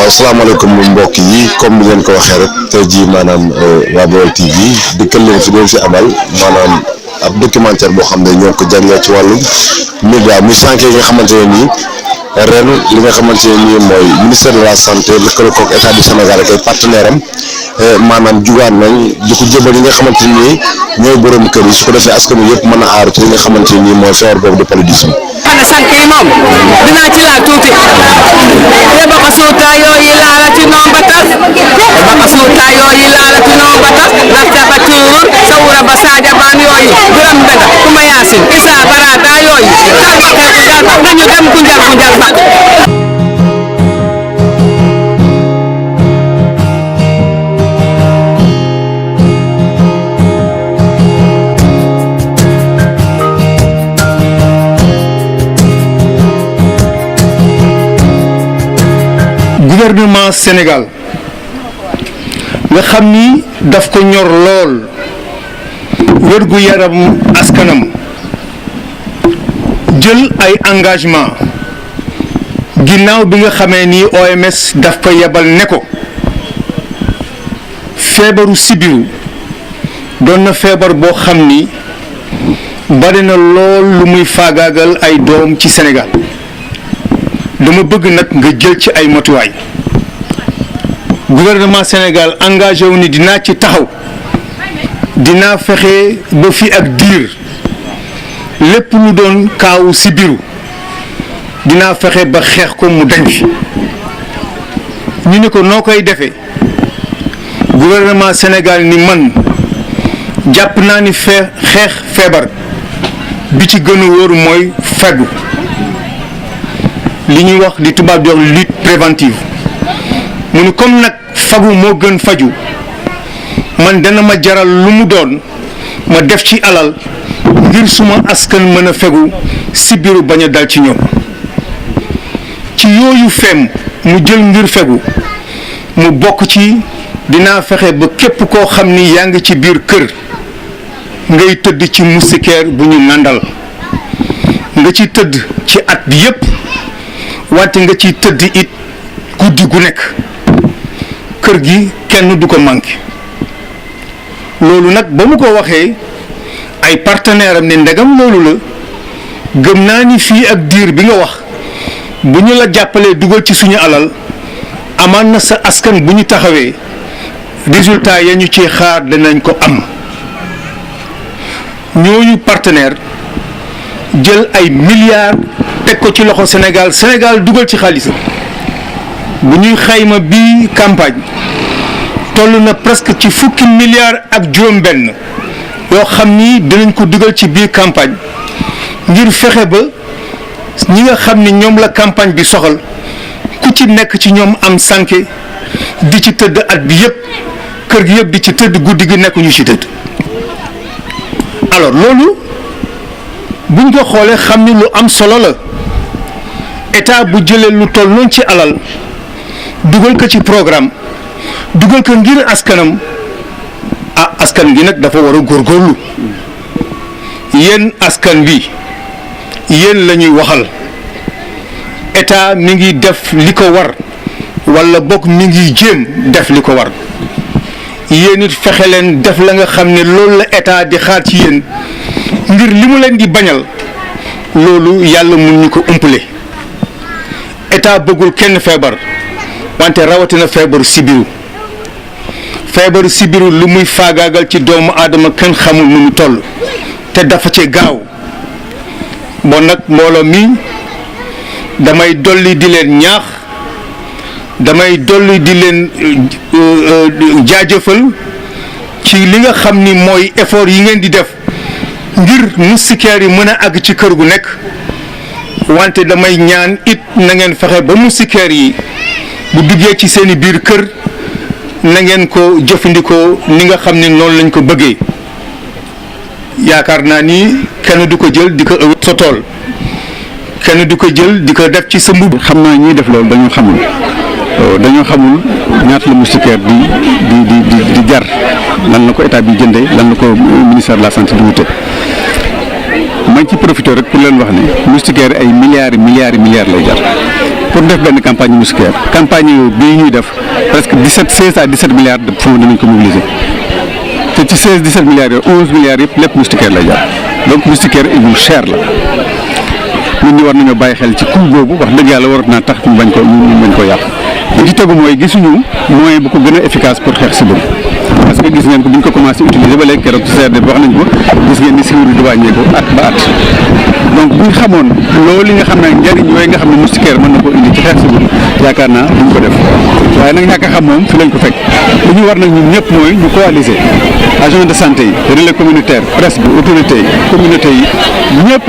waaw salaamaaleykum mbokk yi comme ni ngeen ko waxee rek tey jii maanaam waa Baol TV dikkal leen fi leen si amal maanaam ab documentaire boo xam ne ñoo ko jagleel ci wàllum média muy sànq yi nga xamante ne nii ren li nga xamante ne nii mooy ministère de la santé lëkkale koog état du Sénégal ak ay partenaire am maanaam jugaan nañ di ko jëbal yi nga xamante ne nii ñooy borom kër yi su ko defee askan wi yëpp mën a aaru ci li nga xamante ne nii mooy feebar boobu de paludisme. xanaa sànq yi moom dinaa ci laal tuuti te baka suuta yooyu laalati noon batas baka suuta yooyu laalati noon batas laftaka tuur sawura ba sadia baan yooyu biram mbeda kuma yaasin isa barada yooyu nañu dem ku njar ba gouvernement Sénégal nga xam ni daf ko ñor lool wérgu yaram askanam jël ay engagement ginnaaw bi nga xamee ni OMS daf ko yebal ne ko feebaru sibiru doon na feebar boo xam ni bari na lool lu muy faagaagal ay doom ci Sénégal dama bëgg nag nga jël ci ay matuwaay gouvernement Sénégal engagé wu ni dinaa ci taxaw dinaa fexe ba fi ak diir lépp lu doon kaawu sibiru dinaa fexe ba xeex ko mu dañ fi ñu ne ko noo koy defee gouvernement Sénégal ni man jàpp naa ni xeex feebar bi ci gën a wóor mooy fegu li ñuy wax li tubaab di wax lutte préventive mu ni comme nag fagu moo gën faju man dana ma jaral lu mu doon ma def ci alal ngir suma askan mën a fegu sibiru bañ a dal ci ñoom ci yooyu fem mu jël ngir fegu mu bokk ci dinaa fexe ba képp koo xam ni yaa ngi ci biir kër ngay tëdd ci moustiquaire bu ñu nàndal nga ci tëdd ci at bi yépp wante nga ciy tëdd it guddi gu nekk kër gi kenn du ko manqué loolu nag ba mu ko waxee ay partenaire am ne ndegam loolu la gëm naa ni fii ak diir bi nga wax bu ñu la jàppalee dugal ci suñu alal amaan na sa askan bu ñu taxawee résultat ya ñu ci xaar danañ ko am ñooñu partenaire jël ay milliards teg ko ci loxo Sénégal dugal ci xaalisam bu ñuy xayma bii campagne toll na presque ci fukki milliards ak juróom-benn yoo xam ni dinañ ko dugal ci biir campagne ngir fexe ba ñi nga xam ni ñoom la campagne bi soxal ku ci nekk ci ñoom am sànke di ci tëdd at bi yëpp kër gi yëpp di ci tëdd guddi gi nekk ñu ci tëdd alors loolu buñ ko xoolee xam ni lu am solo la. état bu jëlee lu toll noonu ci alal dugal ko ci programme dugal ko ngir askanam askan gi nag dafa war a góorgóorlu yéen askan bi yéen la ñuy waxal état mi ngi def li ko war wala bokk mi ngi jéem def li ko war yéen it fexe leen def la nga xam ne loolu la état di xaar ci yéen ngir li mu leen di bañal loolu yàlla mun ñu ko umpale état bëggul kenn feebar wante rawatina feebaru sibiru lu muy faagaagal ci doomu aadama kenn xamul nu mu toll te dafa ci gaaw bon nag mbooloo mi damay dolli di leen ñaax damay dolli di leen jaajëfal ci li nga xam ni mooy effort yi ngeen di def ngir moustiquaires yi mën a àgg ci kër gu nekk wante damay ñaan it na ngeen fexe ba moustiquaires yi bu duggee ci seeni biir kër na ngeen ko jëfandikoo ni nga xam ne noonu lañ ko bëggee yaakaar naa ni kenn du ko jël di ko ëwét sa tool kenn du ko jël di ko def ci sa mbubb. xam naa ñuy def loolu dañoo xamul ñaata la moustiquaire di jar lan la ko état bi jëndee lan la ko ministère de la santé di wute ma ci profité rek pour leen wax ne moustiquaire ay milliards lay jar pour def benn campagne moustiquaire campagne bii ñuy def presque 16 à 17 milliards de fonds dinañ ko mobiliser te ci 16-17 milliards yooyu 11 milliards yëpp lépp moustiquaire lay jar donc moustiquaire lu cher la nit ñi war nañoo bàyyi xel ci coût boobu wax dëgg yàlla war naa tax ñu bañ ko yàq li ci tegu mooy gisuñu moyen bu ko gën a efficace pour xeex sibiru parce que gis ngeen ko bi ñu ko commencé utiliser ba léegi keroog ci CRD bi wax nañ ko gis ngeen ni sibiru di wàññeeku at ba at donc bu ñu xamoon loolu li nga xam ne njëriñ yooyu nga xam ne moustiquaire mën na ko indi ci xeex sibiru yaakaar naa duñ ko def waaye nag ñàkk a xam moom fi lañ ko fekk li ñu war nag ñun ñëpp mooy ñu coaliser agent de santé yi relais communautaire presse bi autorité yi communauté yi ñëpp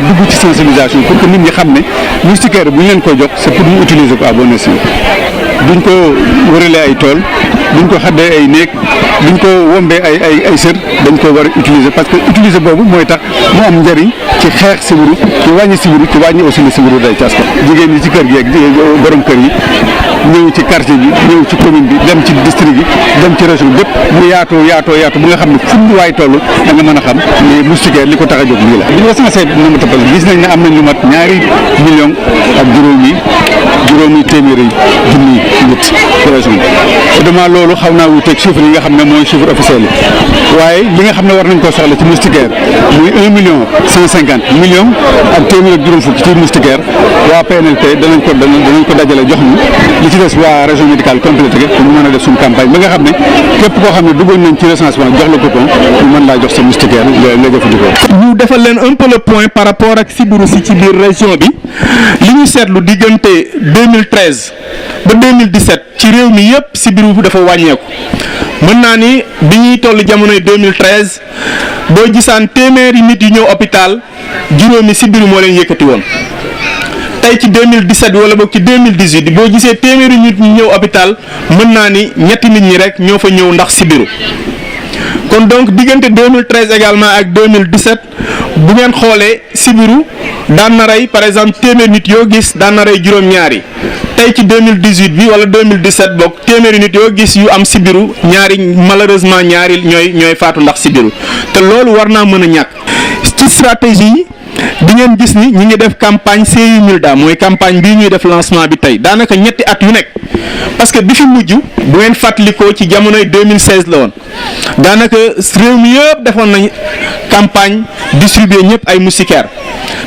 dugg ci sensibilisation pour que nit ñi xam ne moustiquaire bu ñu leen koy jox c'est pour ñu utiliser ko à bon escient duñ ko wëralee ay tool duñ ko xaddee ay néeg duñ ko wombee ay sër dañ ko war a utiliser parce que utiliser boobu mooy tax mu am njëriñ ci xeex sibiru ci wàññi sibiru ci wàññi aussi le sibiru day cas ko jigéen ñi ci kër gi ak borom kër yi ñëw ci quartier bi ñëw ci commune bi dem ci district bi dem ci région bépp mu yaatoo bu nga xam ne fu mu waay toll da nga mën a xam ne moustiquaire li ko tax a jóg lii la. bi ñu recensé nombre de personnes gis nañ ne am nañ lu mat 2 millions ak juróomi téeméeri junni nit ci région bi. évidemment loolu xaw naa wuuteeg chiffre yi nga xam ne mooy chiffre officiel yi waaye li nga xam ne war nañ koo soxla ci moustiquaire muy 1,150 million ak téeméer ak juróom fukk ci moustiquaire waa PNLP danañ ko dajale jox ñu li ci des waa région médicale complété pour ñu mën a def suñu campagne ba nga xam ne képp koo xam ne duggoon nañ ci recensement jox la coupon ñu mën laa jox sa moustiquaire nga jëfandikoo. ñu defal leen un peu le point par rapport ak sibiru si ci biir région bi li ñu seetlu diggante 2013 ba 2017 ci réew mi yëpp sibiru dafa wàññeeku mën naa ni bi ñuy toll jamonoy 2013 boo gisaan téeméeri nit yu ñëw hôpital juróomi sibiru moo leen yëkkati woon. tey ci 2017 wala boog ci 2018 boo gisee téeméeri nit ñi ñëw hôpital mën naa ni ñetti nit ñi rek ñoo fa ñëw ndax sibiru kon donc diggante 2013 également ak 2017 bu ngeen xoolee sibiru daan na rey par exemple téeméeri nit yoo gis daan na rey juróom-ñaari tey ci 2018 bi wala 2017 boog téeméeri nit yoo gis yu am sibiru malheureusement ñaari ñooy faatu ndax sibiru te loolu war naa mën a ñàkk ci stratégie yi. di ngeen gis ni ñi ngi def campagne CI Milda mooy campagne bii ñuy def lancement bi tey daanaka ñetti at yu nekk parce que bi fi mujj bu ngeen fàttalikoo ci jamonoy 2016 la woon daanaka réew mi yëpp defoon nañ campagne distribuer ñëpp ay moustiquaires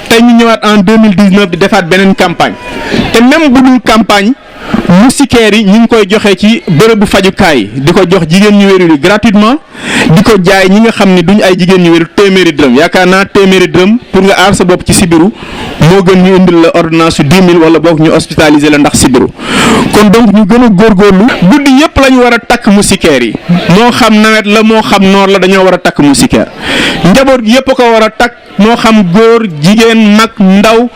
tey ñu ñëwaat en 2019 di defaat beneen campagne te même bu dul campagne moustiquaires yi ñu ngi koy joxe ci bërëbu fajukaay yi di ko jox jigéen ñu wérul yi gratuitement di ko jaay ñi nga xam ne duñ ay jigéen ñu wérul téeméeri dërëm yaakaar naa téeméeri dërëm pour nga aar sa bopp ci sibiru moo gën ñu indil la ordonnance su 10 000 wala boog ñu hospitaliser la ndax sibiru kon donc ñu gën a góorgóorlu guddi yëpp la ñu war a takk moustiquaires yi moo xam nawet la moo xam noor la dañoo war a takk moustiquaire njaboot gi yëpp a ko war a takk moo xam góor jigéen mag ndaw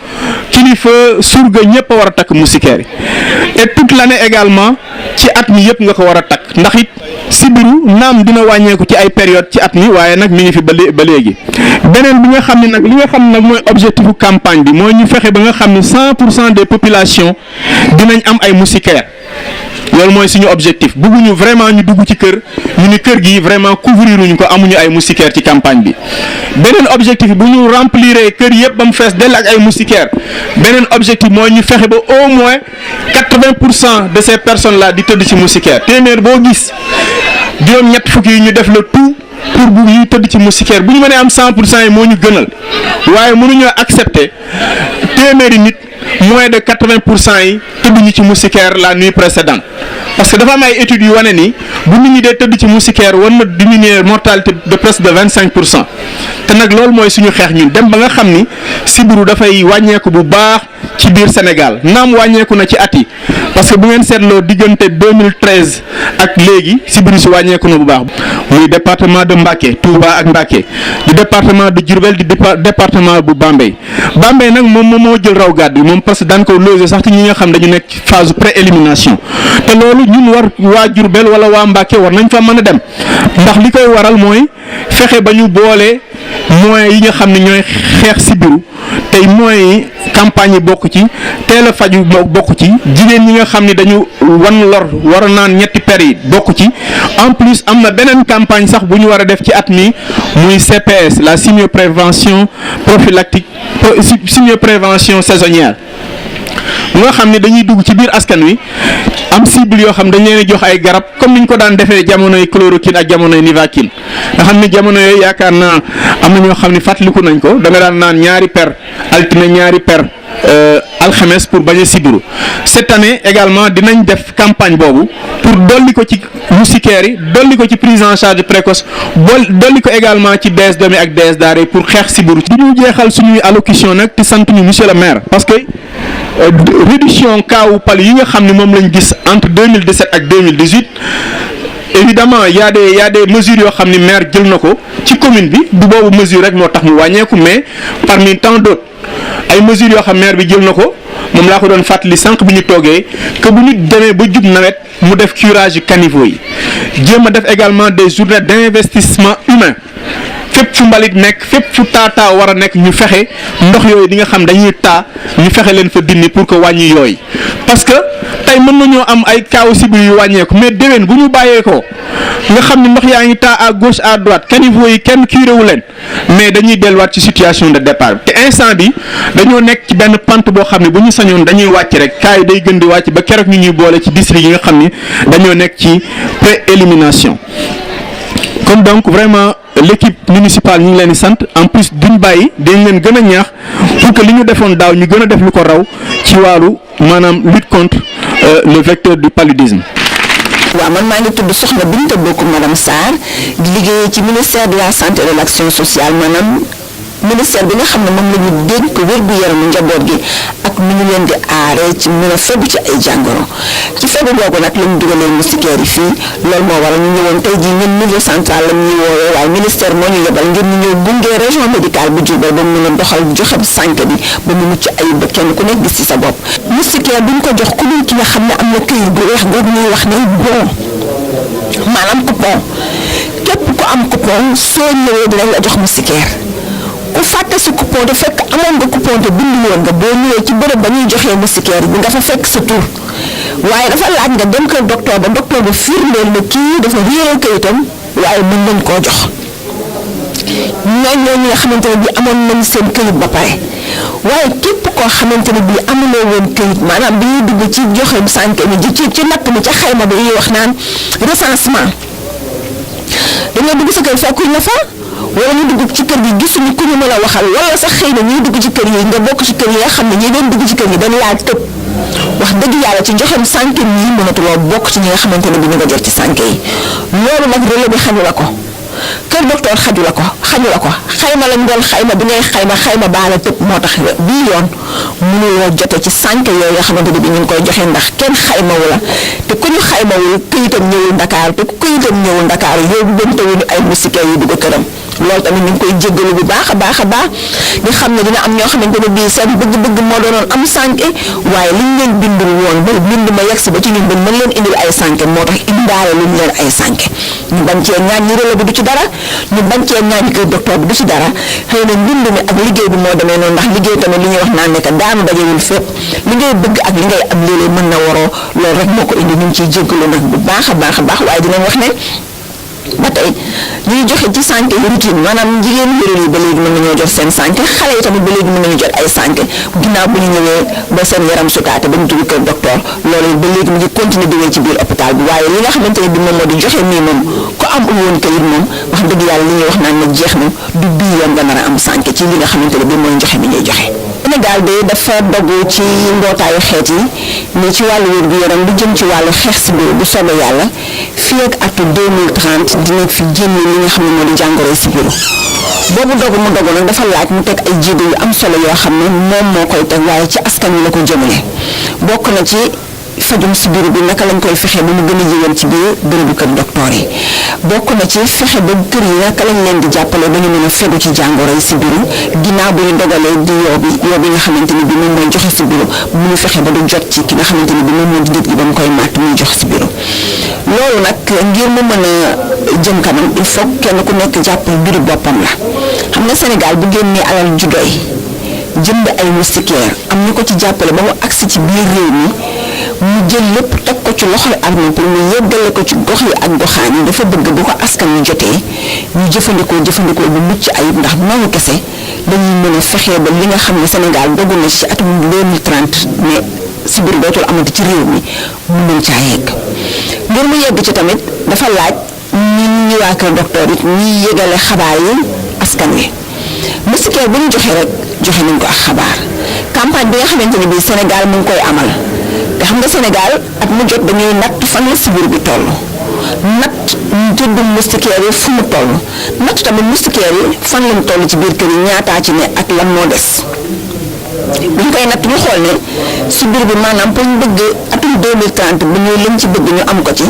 kilifa surga ñëpp a war a takk moustiquaire yi et toute l'année également ci at mi yëpp nga ko war a takk ndax it sibiru naam dina wàññeeku ci ay période ci at mi waaye nag mi ngi fi ba léegi beneen bi nga xam ne nag li nga xam ne nag mooy objectifu campagne bi mooy ñu fexe ba nga xam ne 100% des populations dinañ am ay moustiquaires loolu mooy suñu objectif bëgguñu vraiment ñu dugg ci kër ñu ni kër gi vraiment couvrir uñu ko amuñu ay moustiquaires ci campagne bi beneen objectif bu ñu remplir kër yëpp ba mu fees dell ak ay moustiquaires beneen objectif mooy ñu fexe ba au moins 80% de ces personnes là di tëdd ci moustiquaire téeméer boo gis juróom-ñett fukki yi ñu def le tout pour bu ñuy tëdd ci moustiquaire bu ñu mënee am 100% yi moo ñu gënal waaye mënuñoo accepter téeméeri nit moins de 80% yi tëdd ñu ci moustiquaire la nuit précédente parce que dafa am ay études yu wane ni bu nit ñi dee tëdd ci moustiquaire war na diminuer mortalité de presque de 25% te nag loolu mooy suñu xeex ñun dem ba nga xam ni sibiru dafay wàññeeku bu baax ci biir Sénégal naam wàññeeku na ci at yi parce que bu ngeen seetloo diggante 2013 ak léegi sibiru si wàññeeku na bu baax muy département de Mbacké Touba ak Mbacké di département de Diourbel di département bu Bambey nag moom moo jël raw gàddu yi moom parce que daan ko loger sax ci ñi nga xam dañu nekk phase pré-élimination te loolu ñun waa Diourbel wala waa Mbacké war nañ fa mën a dem ndax li koy waral mooy fexe ba ñu boole moyens yi nga xam ne ñooy xeex sibiru tey moyens yi campagne yi bokk ci teel a faju bokk ci jigéen ñi nga xam ne dañu wan lor war a naan ñetti per yi bokk ci en plus am na beneen campagne sax bu ñu war a def ci at mi muy CPS la chimioprévention prophylactique chimioprévention saisonnière bu nga xam ne dañuy dugg ci biir askan wi am cible yoo xam dañ leen a jox ay garab comme niñ ko daan defee jamonoy chloroquine ak jamonoy nivaquine nga xam ne jamono yooyu yaakaar naa am na ñoo xam ne fàttaliku nañ ko da nga daan naan ñaari per altine ñaari per alxames pour bañ a sibiru cette année également dinañ def campagne boobu pour dolli ko ci moustiquaires yi dolli ko ci prise en charge précoce dolli ko également ci DS domi ak DS daara pour xeex sibiru. du ñu jeexal suñuy allocution nag te sant ñu monsieur le maire parce que réduction kaawu pal yi nga xam ne moom lañ gis entre 2017 ak 2018 évidemment y a des mesures yoo xam ne maire jël na ko ci commune bi du boobu mesure rek moo tax mu wàññeeku mais parmi tant d'autres ay mesures yoo xam maire bi jël na ko moom laa ko doon fàttali sànq bi ñu toogee que bu ñu demee ba jub nawet mu def curage yu caniveau yi jéem a def également des journées d'investissement humain fépp fu mbalit nekk fépp fu taa war a nekk ñu fexe ndox yooyu di nga xam dañuy taa ñu fexe leen fa dindi pour que wàññi yooyu parce que tey mën nañoo am ay kaawu sibiru yu wàññeeku mais déwén bu ñu bàyyee ko nga xam ne ndox yaa ngi taa à gauche à droite caniveau yi kenn curé wu leen mais dañuy delluwaat ci situation de départ te instant bi dañoo nekk ci benn pente boo xam ne bu ñu sañoon dañuy wàcc rek cas yi day gën di wàcc ba keroog ñu ñuy boole ci district yi nga xam ni dañoo nekk ci pré-élimination kon donc vraiment l'équipe municipale ñu ngi leen di sant en plus duñ bàyyi dañ leen gën a ñaax pour que li ñu defoon daaw ñu gën a def lu ko raw ci wàllu maanaam lutte contre le vecteur du paludisme. waaw man maa ngi tudd Soxna Binta Bokum madame Sarr di liggéeyee ci ministère de la santé et de l'action sociale maanaam ministère bi nga xam ne moom la ñu dénk wér-gu-yaramu njaboot gi ak nu ñu leen di aaree ci mën a fegu ci ay jàngoro ci fegu googu nag la ñu dugalee moustiquaires yi fii loolu moo waral ñu ñëwoon tey jii ñun niveau central la ñuy woowee waaye ministère moo ñu yebal ngir ñu ñëw gunge région médicale bu Diourbel ba mu mën a doxal joxe sànq bi ba mu mucc ayib ba kenn ku nekk gis ci sa bopp. moustiquaire duñ ko jox ku dul ki nga xam ne am na këyit gu weex googu ñuy wax ne bon maanaam coupon képp ku am coupon soo ñëwee dinañ la jox moustiquaire. ku fàtte si coupon te fekk amoon nga coupon te bindu woon nga boo ñëwee ci bërëb ba ñuy joxee moustiquaire bi nga fa fekk sa tur waaye dafa laaj nga dem kër docteur ba firndeel ne kii dafa réeral kayitam waaye mën nañ koo jox ñooñu nga xamante ne bii amoon nañ seen kayit ba pare waaye képp koo xamante ne bii amuloo woon kayit maanaam bi ñuy dugg ci joxe sànq mi ci natt mi ca xayma bi ñuy wax naan recensement dañoo dugg sa kër fekkuñ la fa. wala ñu dugg ci kër gi gisuñu ku ñu mën a waxal wala sax xëy na ñuy dugg ci kër yi nga bokk ci kër yi nga xam ne ñi doon dugg ci kër yi dañ laa tëb wax dëgg yàlla ci joxem sànq yi mënatuloo bokk ci ñi nga xamante ne bi ñu nga jot ci sànq yi loolu nag relais bi xaju la ko kër docteur xaju la ko xayma lañ doon xayma bi ngay xayma baa la tëb moo tax bii yoon mënuloo jote ci sànq yooyu nga xamante ne bi ñu ngi koy joxe ndax kenn xaymawu la te ku ñu xaymawul këyitam ñëwul Dakar te ku këyitam ñëwul Dakar yooyu bëntawuñu ay moustiquaires yu dugg këram loolu tamit ñu ngi koy jéggalu bu baax a baax di xam ne dina am ñoo xamante ne bii seen bëgg-bëgg moo doonoon am sànke waaye liñ leen bindul woon ba bind ma yegg si ba ci ñun ba mën leen indil ay sànke moo tax indaale luñ leen ay sànke ñu bañ cee ñaan ñi relais bi du ci dara ñu bañ cee ñaan ñi kër docteur bi du ci dara xëy na mbind mi ak liggéey bi moo demee noonu ndax liggéey tamit li ñuy wax naan ne que daanu dajewul fépp li ngay bëgg ak li ngay am léeg-léeg mën na waroo loolu rek moo ko indi ñu ngi ciy jéggalu nag bu baax a baax waaye dinañ wax ne ba tey ñuy joxe ci sànke routine maanaam jigéen wéral yi ba léegi mën nañoo jot seen sànke xale yi tamit ba léegi mën nañu jot ay sànke ginnaaw bu ñu ñëwee ba seen yaram sukaate ba ñu dugg kër docteur loolu ba léegi mu ngi continuer di wéy ci biir hôpital bi waaye li nga xamante ne bi moom moo di joxe nii moom ku am woon kayit moom wax dëgg yàlla li ñuy wax naan ne jeex na du bii yoon nga nar a am sànke ci li nga xamante ne bi mooy joxe mi ñuy joxe. Sénégal de dafa dogu ci mbootaayu xeet yi mais ci wàllu wér-gu-yaram lu jëm ci wàllu xeex si biir bu soobee yàlla fii ak atu 2030 dina fi génn li nga xam ne moo di jàngoro si biir boobu dogu mu dogu nag dafa laaj mu teg ay jéego yu am solo yoo xam ne moom moo koy teg waaye ci askan wi la ko jëmale bokk na ci fajum si biir bi naka lañ koy fexe ba mu gën a yéwén ci biir bërëbu kër docteur yi bokk na ci fexe ba kër yi naka lañ leen di jàppale ba ñu mën a fegu ci jàngoro yi si biir ginnaaw bu ñu dogalee di yoo bi nga xamante ni bi moom mooy joxe si biir mu ñu fexe ba du jot ci ki nga xamante ni bi moom moo di nit gi ba mu koy màtt muy jox si biir loolu nag ngir mu mën a jëm kanam il faut kenn ku nekk jàpp biiru boppam la xam nga Sénégal bu génnee alal ju doy jënd ay moustiquaires am ñu ko ci jàppale ba mu agsi ci biir réew mi ñu jël lépp teg ko ci loxoy armée pour ñu yeggale ko ci gox yi ak goxaan yi dafa bëgg bu ko askan wi jotee ñu jëfandikoo bu mucc ayib ndax noonu kese dañuy mën a fexee ba li nga xam ne Sénégal dogu na ci atum 2030 mais sibbiru dootul amati ci réew mi mu mën caa yegg ngir mu yegg ci tamit dafa laaj ñi waa Kër Docteur it ñiy yëgale xabaar yi askan wi moustiquaire bu ñu joxe rek joxe nañ ko ak xabaar campagne bi nga xamante ne bii Sénégal mu ngi koy amal te xam nga Sénégal at mu jot dañuy natt fan la sibbiru bi toll natt tëdd moustiquaire yi fu mu toll natt tamit moustiquaire yi fan lañ toll ci biir kër yi ñaataa ci ne ak lan moo des bu ñu koy natt ñu xool ne sibbiru bi maanaam pour ñu bëgg atum 2030 bu ñuy lim ci bëgg ñu am ko ci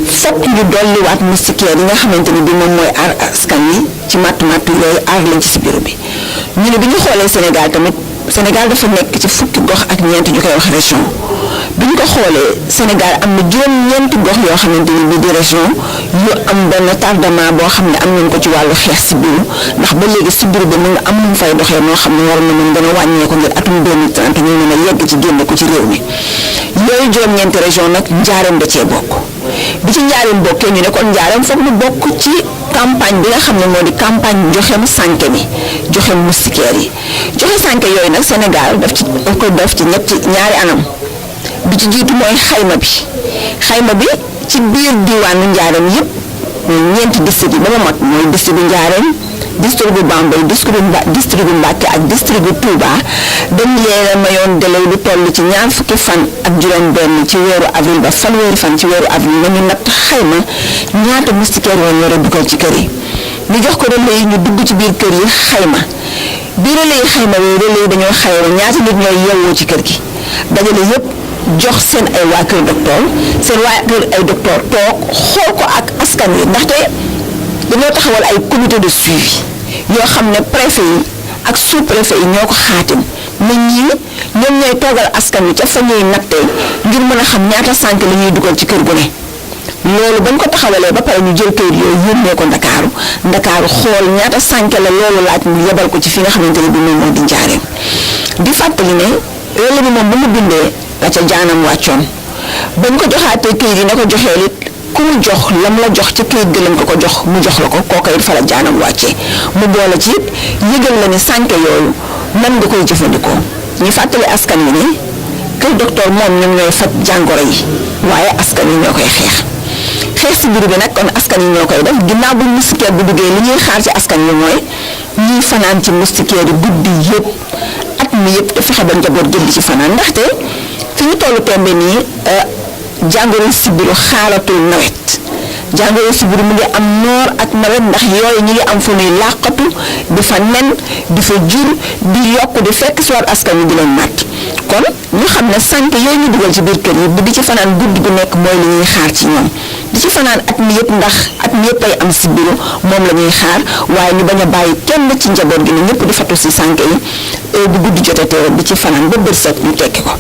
fokk ñu dolliwaat moustiquaire yi nga xamante ni bi moom mooy aar askan wi ci matt yooyu aar leen ci sibbiru bi ñu ne bi ñu xoolee Sénégal tamit Sénégal dafa nekk ci fukki gox ak ñeent ñu koy wax région bi ñu ko xoolee Sénégal am na juróom-ñeenti gox yoo xamante ni bii di région yu am benn tardement boo xam ne am nañ ko ci wàllu xeex sibbiru ndax ba léegi sibbiru bi mu ngi am nu mu fay doxee noo xam ne war na mën gën a wàññeeku ngir atum 2030 ñu mën a yegg ci génne ko ci réew mi yooyu juróom-ñeenti région nag njaareem da cee bokk bi ci njaareem bokkee ñu ne kon njaareem foog mu bokk ci campagne bi nga xam ne moo di campagne joxem sànke mi joxem moustiquaire yi joxe sànke yooyu nag Sénégal daf ci ñaari anam bi ci jiitu mooy xayma bi ci biir diwaanu njaareem yëpp ñeenti district yi ba mu mag mooy district bu njaareem district bu Bambey district bu Mbacké ak district bu Touba dañ leen a mayoon délai lu toll ci ñaar fukki fan ak juróom-benn ci weeru avril ba fanweeri fan ci weeru avril nañu natt xayma ñaata moustiquaire woon war a dugal ci kër yi ñu jox ko relais yi ñu dugg ci biir kër yi xayma bi relais yi xayma yooyu relais yi dañoo xayma ñaata nit ñooy yeewoo ci kër gi dajale yëpp jox seen ay waa Kër Docteur seen waa kër ay docteur toog xool ko ak askan wi ndaxte dañoo taxawal ay comité de suivi yoo xam ne préfet yi ak sous-préfet yi ñoo ko xaatim nit ñi ñoom ñooy toogal askan wi ca fa ñuy nattee ngir mën a xam ñaata sànq la ñuy dugal ci kër gu ne loolu bañ ko taxawalee ba pare ñu jël kayit yooyu yónnee ko Ndakaaru xool ñaata sànq la loolu laaj mu yebal ko ci fi nga xamante ne bi moom moo di njaareem di fàttali ne loolu bi moom ba mu bindee la ca jaanam wàccoon bañ ko joxaatee kayit yi ne ko joxee lit ku mu jox lam la jox ci kayit gëlam ko jox mu jox la ko kooka it fa la jaanam wàccee mu boole ci yëgal la ne sànke yooyu nan nga koy jëfandikoo ñu fàttali askan wi ne Kër Docteur moom ñoom ñooy faj jàngoro yi waaye askan wi ñoo koy xeex sibbiru bi nag kon askan yi ñoo koy def ginnaaw bu moustiquaire bi duggee li ñuy xaar ci askan wi mooy ñuy fanaan ci moustiquaire yi guddi yëpp at mi yëpp te fexe ba njaboot jënd ci fanaan ndaxte fi ñu tollu tembe nii jàngoro sibbiru xaalatul nawet jàngoro sibbiru mu ngi am noor ak nawet ndax yooyu ñu ngi am fu ñuy làqatu di fa nen di fa jur di yokk di fekk soor askan wi di leen màtt kon ñu xam ne sànq yooyu ñu dugal ci biir kër yi di ci fanaan guddi gu nekk mooy li ñuy xaar ci ñoom di ci fanaan at mi yëpp ndax at mi yëpp ay am sibbiru moom la ñuy xaar waaye ñu bañ a bàyyi kenn ci njaboot gi ne ñëpp di fatu si sànq yi bu guddi jotatee di ci fanaan ba bët set ñu tekki ko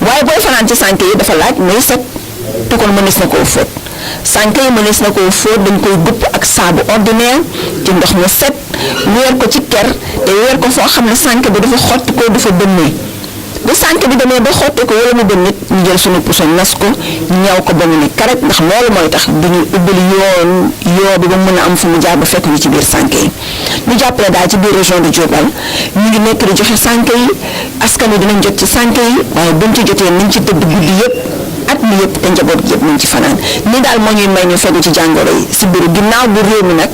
waaye booy fanaan ci sànq yi dafa laaj muy set te kon mënees na koo fóot sànq yi mënees na koo fóot dañ koy gupp ak saabu ordinaire ci ndox mu set weer ko ci ker te weer ko foo xam ne sànq bi dafa xotti ko dafa bënnee bu sànq bi demee ba xotti ko wala mu bën nit ñu jël suñu puso nas ko ñaw ko ba mu ne karet ndax loolu mooy tax duñu ubbali yoo bi ba mën a am fu mu jaar ba fekk ñu ci biir sànq yi ñu jàppale daal ci biir région de Diourbel ñu ngi nekk di joxe sànq yi askan wi dinañ jot ci sànq yi waaye buñ ci jotee nañ ci tëdd guddi yëpp at mi yëpp te njaboot gi yëpp nañ ci fanaan ni daal moo ñuy may ñu fegu ci jàngoro yi si biir ginnaaw bu réew mi nag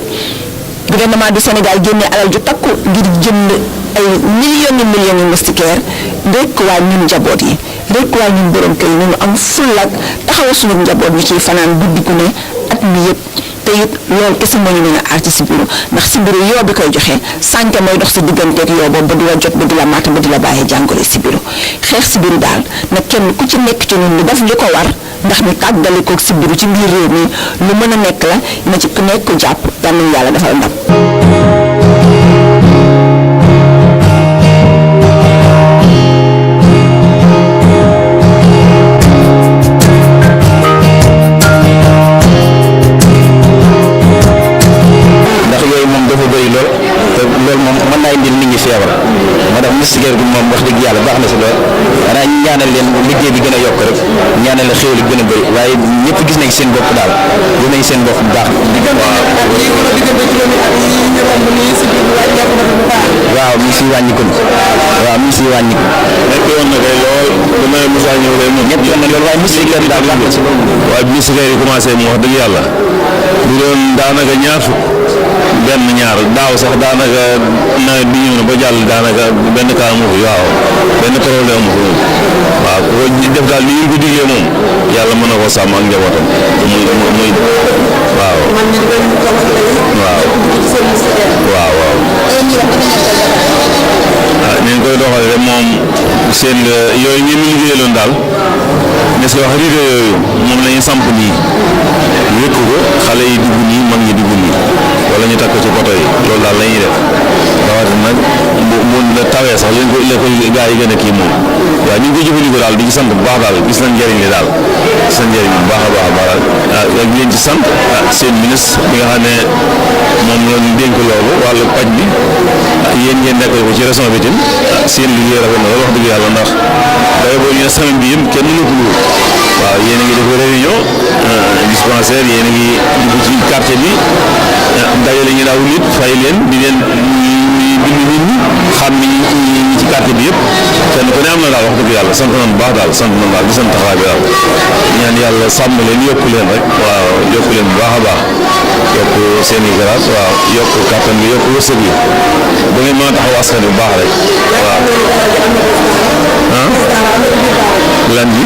gouvernement du Sénégal génne alal ju takku ngir jënd ay millions yu moustiquaire rek waa ñun njaboot yi rek waa ñun borom kër yi ñu am fulla ak taxawu suñu njaboot ñu ciy fanaan guddi gu ne at mi yëpp te it loolu kese moo ñu mën a aar ci sibiru ndax sibiru yoo bi koy joxe sànke mooy dox sa digganteeg yoo boobu ba di la jot ba di la maata ba di la bàyyee jàngoro sibiru xeex sibiru daal na kenn ku ci nekk ci ñun ñu def li ko war ndax ñu tàggalikoog sibiru ci biir réew mi lu mën a nekk la na ci ku nekk jàpp yal nañu yàlla defal ndam. moustiquaire bi moom wax dëgg yàlla baax na si lool xanaa ñaanal leen liggéey bi gën a yokk rek ñaanal leen xéwal yi gën a bëri waaye ñëpp gis nañ seen bopp daal gis nañ seen bopp bu baax. waaw mi ngi siy wàññiku waaw mi ngi siy wàññiku. nekk yoon na kay lool dama Moussa ñëw kay moom. ñett yoon na loolu waaye moustiquaire daal baax na si loolu. waaye moustiquaire yi commencé mu wax dëgg yàlla bu doon daanaka ñaar fukk benn ñaar daaw sax daanaka nawet bi ñëw na ba jàll daanaka benn cas amu fi waaw benn problème amu fi waaw ku ko def daal ni ñu ko diglee moom yàlla mën na koo sàmm ak njabootam muy waaw waaw waaw ni ñu koy doxalee rek moom seen yooyu ngeen liggéeyaloon daal ne si wax rido yooyu moom la ñuy samp nii wékk ko xale yi dugg nii mag ñi dugg nii wala ñu takk ci poto yi loolu daal la ñuy def rawatina nag bu la tawee sax leen ko gaa yi gën a kii moom waaw ñu ngi koy jëfandikoo daal di ci sant bu baax daal gis nañ njëriñ li daal gis nañ njëriñ bu baax a baax a baax ak leen ci sant seen ministre bi nga xam ne moom la ñu dénk loolu wàllu paj bi yéen ngeen nekk ko ci région bi tam seen liggéey rafet na loolu wax dëgg yàlla ndax day boo ñu ne semaine bi yëpp kenn mënu ko wóor waaw yéen a ngi def réunion dispensaire yéen a ngi dugg ci quartier bi dajale ñu daaw nit fay leen di leen bind nit ñi xam ni ñi ci quartier bi yëpp kenn ku ne am na daal wax dëgg yàlla sant nañu bu baax daal sant nañu daal di sant taxawaay bi daal ñaan yàlla sàmm leen yokku leen rek waaw yokku leen bu baax a baax yokk seen i grâce waaw yokk kàttan bi yokk wërsëg yi ba ngeen mën a taxaw askan bi bu baax rek waaw lan bi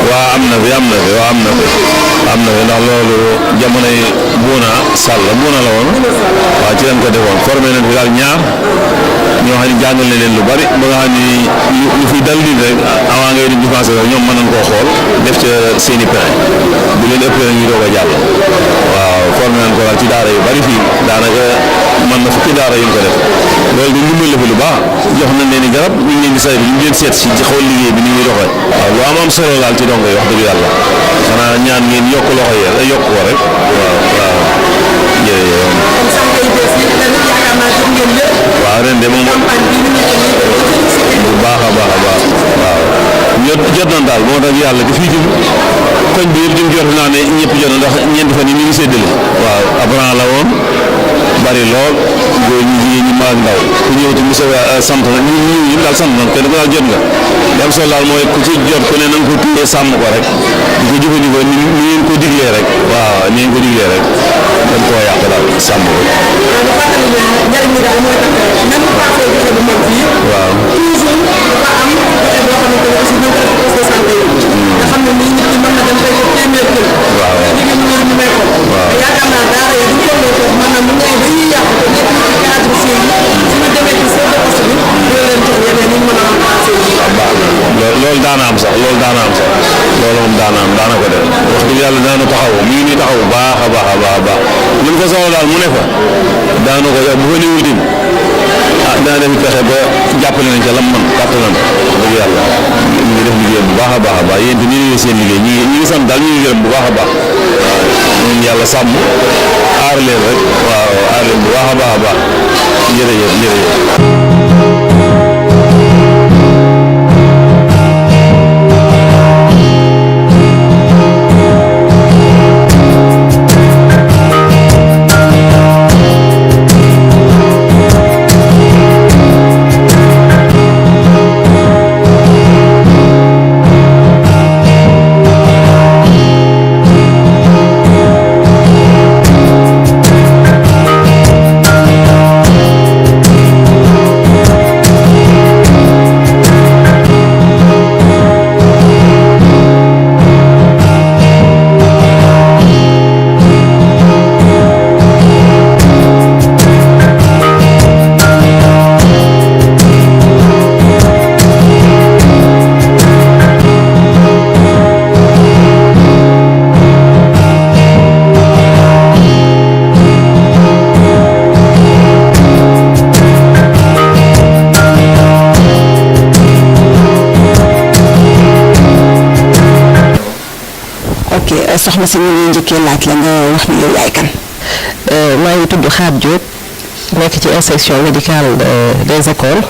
waaw am na fi waaw am na fi ndax loolu jamonoy buuna sàll buuna la woon waaw ci lañ ko defoon formé nañ fi daal ñaar ñoo xam ne jàngal na leen lu bari ba nga xam ni lu fi dal nit rek avant ngay dem défense rek ñoom mën nañ koo xool def ca seen i pexe bu leen ëppee nag ñu doog a jàll waaw formé nañ ko daal ci daara yu bari fii daanaka mën na fukki daara yu ñu ko def loolu di ndimbal la fi lu baax jox nañ leen i garab ñu ngi leen di saytu ñu ngi leen seet si ci xool liggéey bi ni ñuy doxee waaw lu am solo daal ci dongo yi wax dëgg yàlla xanaa ñaan ngeen yokk loxo yi yokk ko rek waaw jërëjëf waaw ren de moom bu baax a baax waaw jot nañ daal moo tax yàlla di fii jëm koñ bi yëpp jëm jot naa ne ñëpp jot na ndax ñeenti fan yi ñu ngi séddale waaw apprend la woon bari lool góor ñi jigéen ñi mag ndaw ku ñëw ci monsieur sant na ñu daal sant nañ kenn ku daal jot nga li am solo daal mooy ku ci jot ku ne na nga ko téye sàmm ko rek di ko jëfandikoo ni ngeen ko diglee rek waaw ni ngeen ko diglee rek dañ koo yàq daal sàmm ko waaw loolu daana am sax loolu moom daana ko def wax dëgg yàlla daana taxaw mi ngi taxaw bu baax a baax lu ko soxla daal mu ne fa daana ko bu fa néew itam dana def pexe ba jàppale nañ ca lam man kàttanam wax dëgg yàlla ñu ngi def liggéeyam bu baax a baax yéen itam ñu ngi seen liggéey ñi ngi sant daal ñu ngi gërëm bu baax a baax ñun yàlla sàmm aar leen rek waaw aar leen bu baax a baax jërëjëf soxna si ñu ngi njëkkee laaj la nga wax ni yow yaay kan. maa ngi tudd Xaat Diop nekk ci inspection médicale des écoles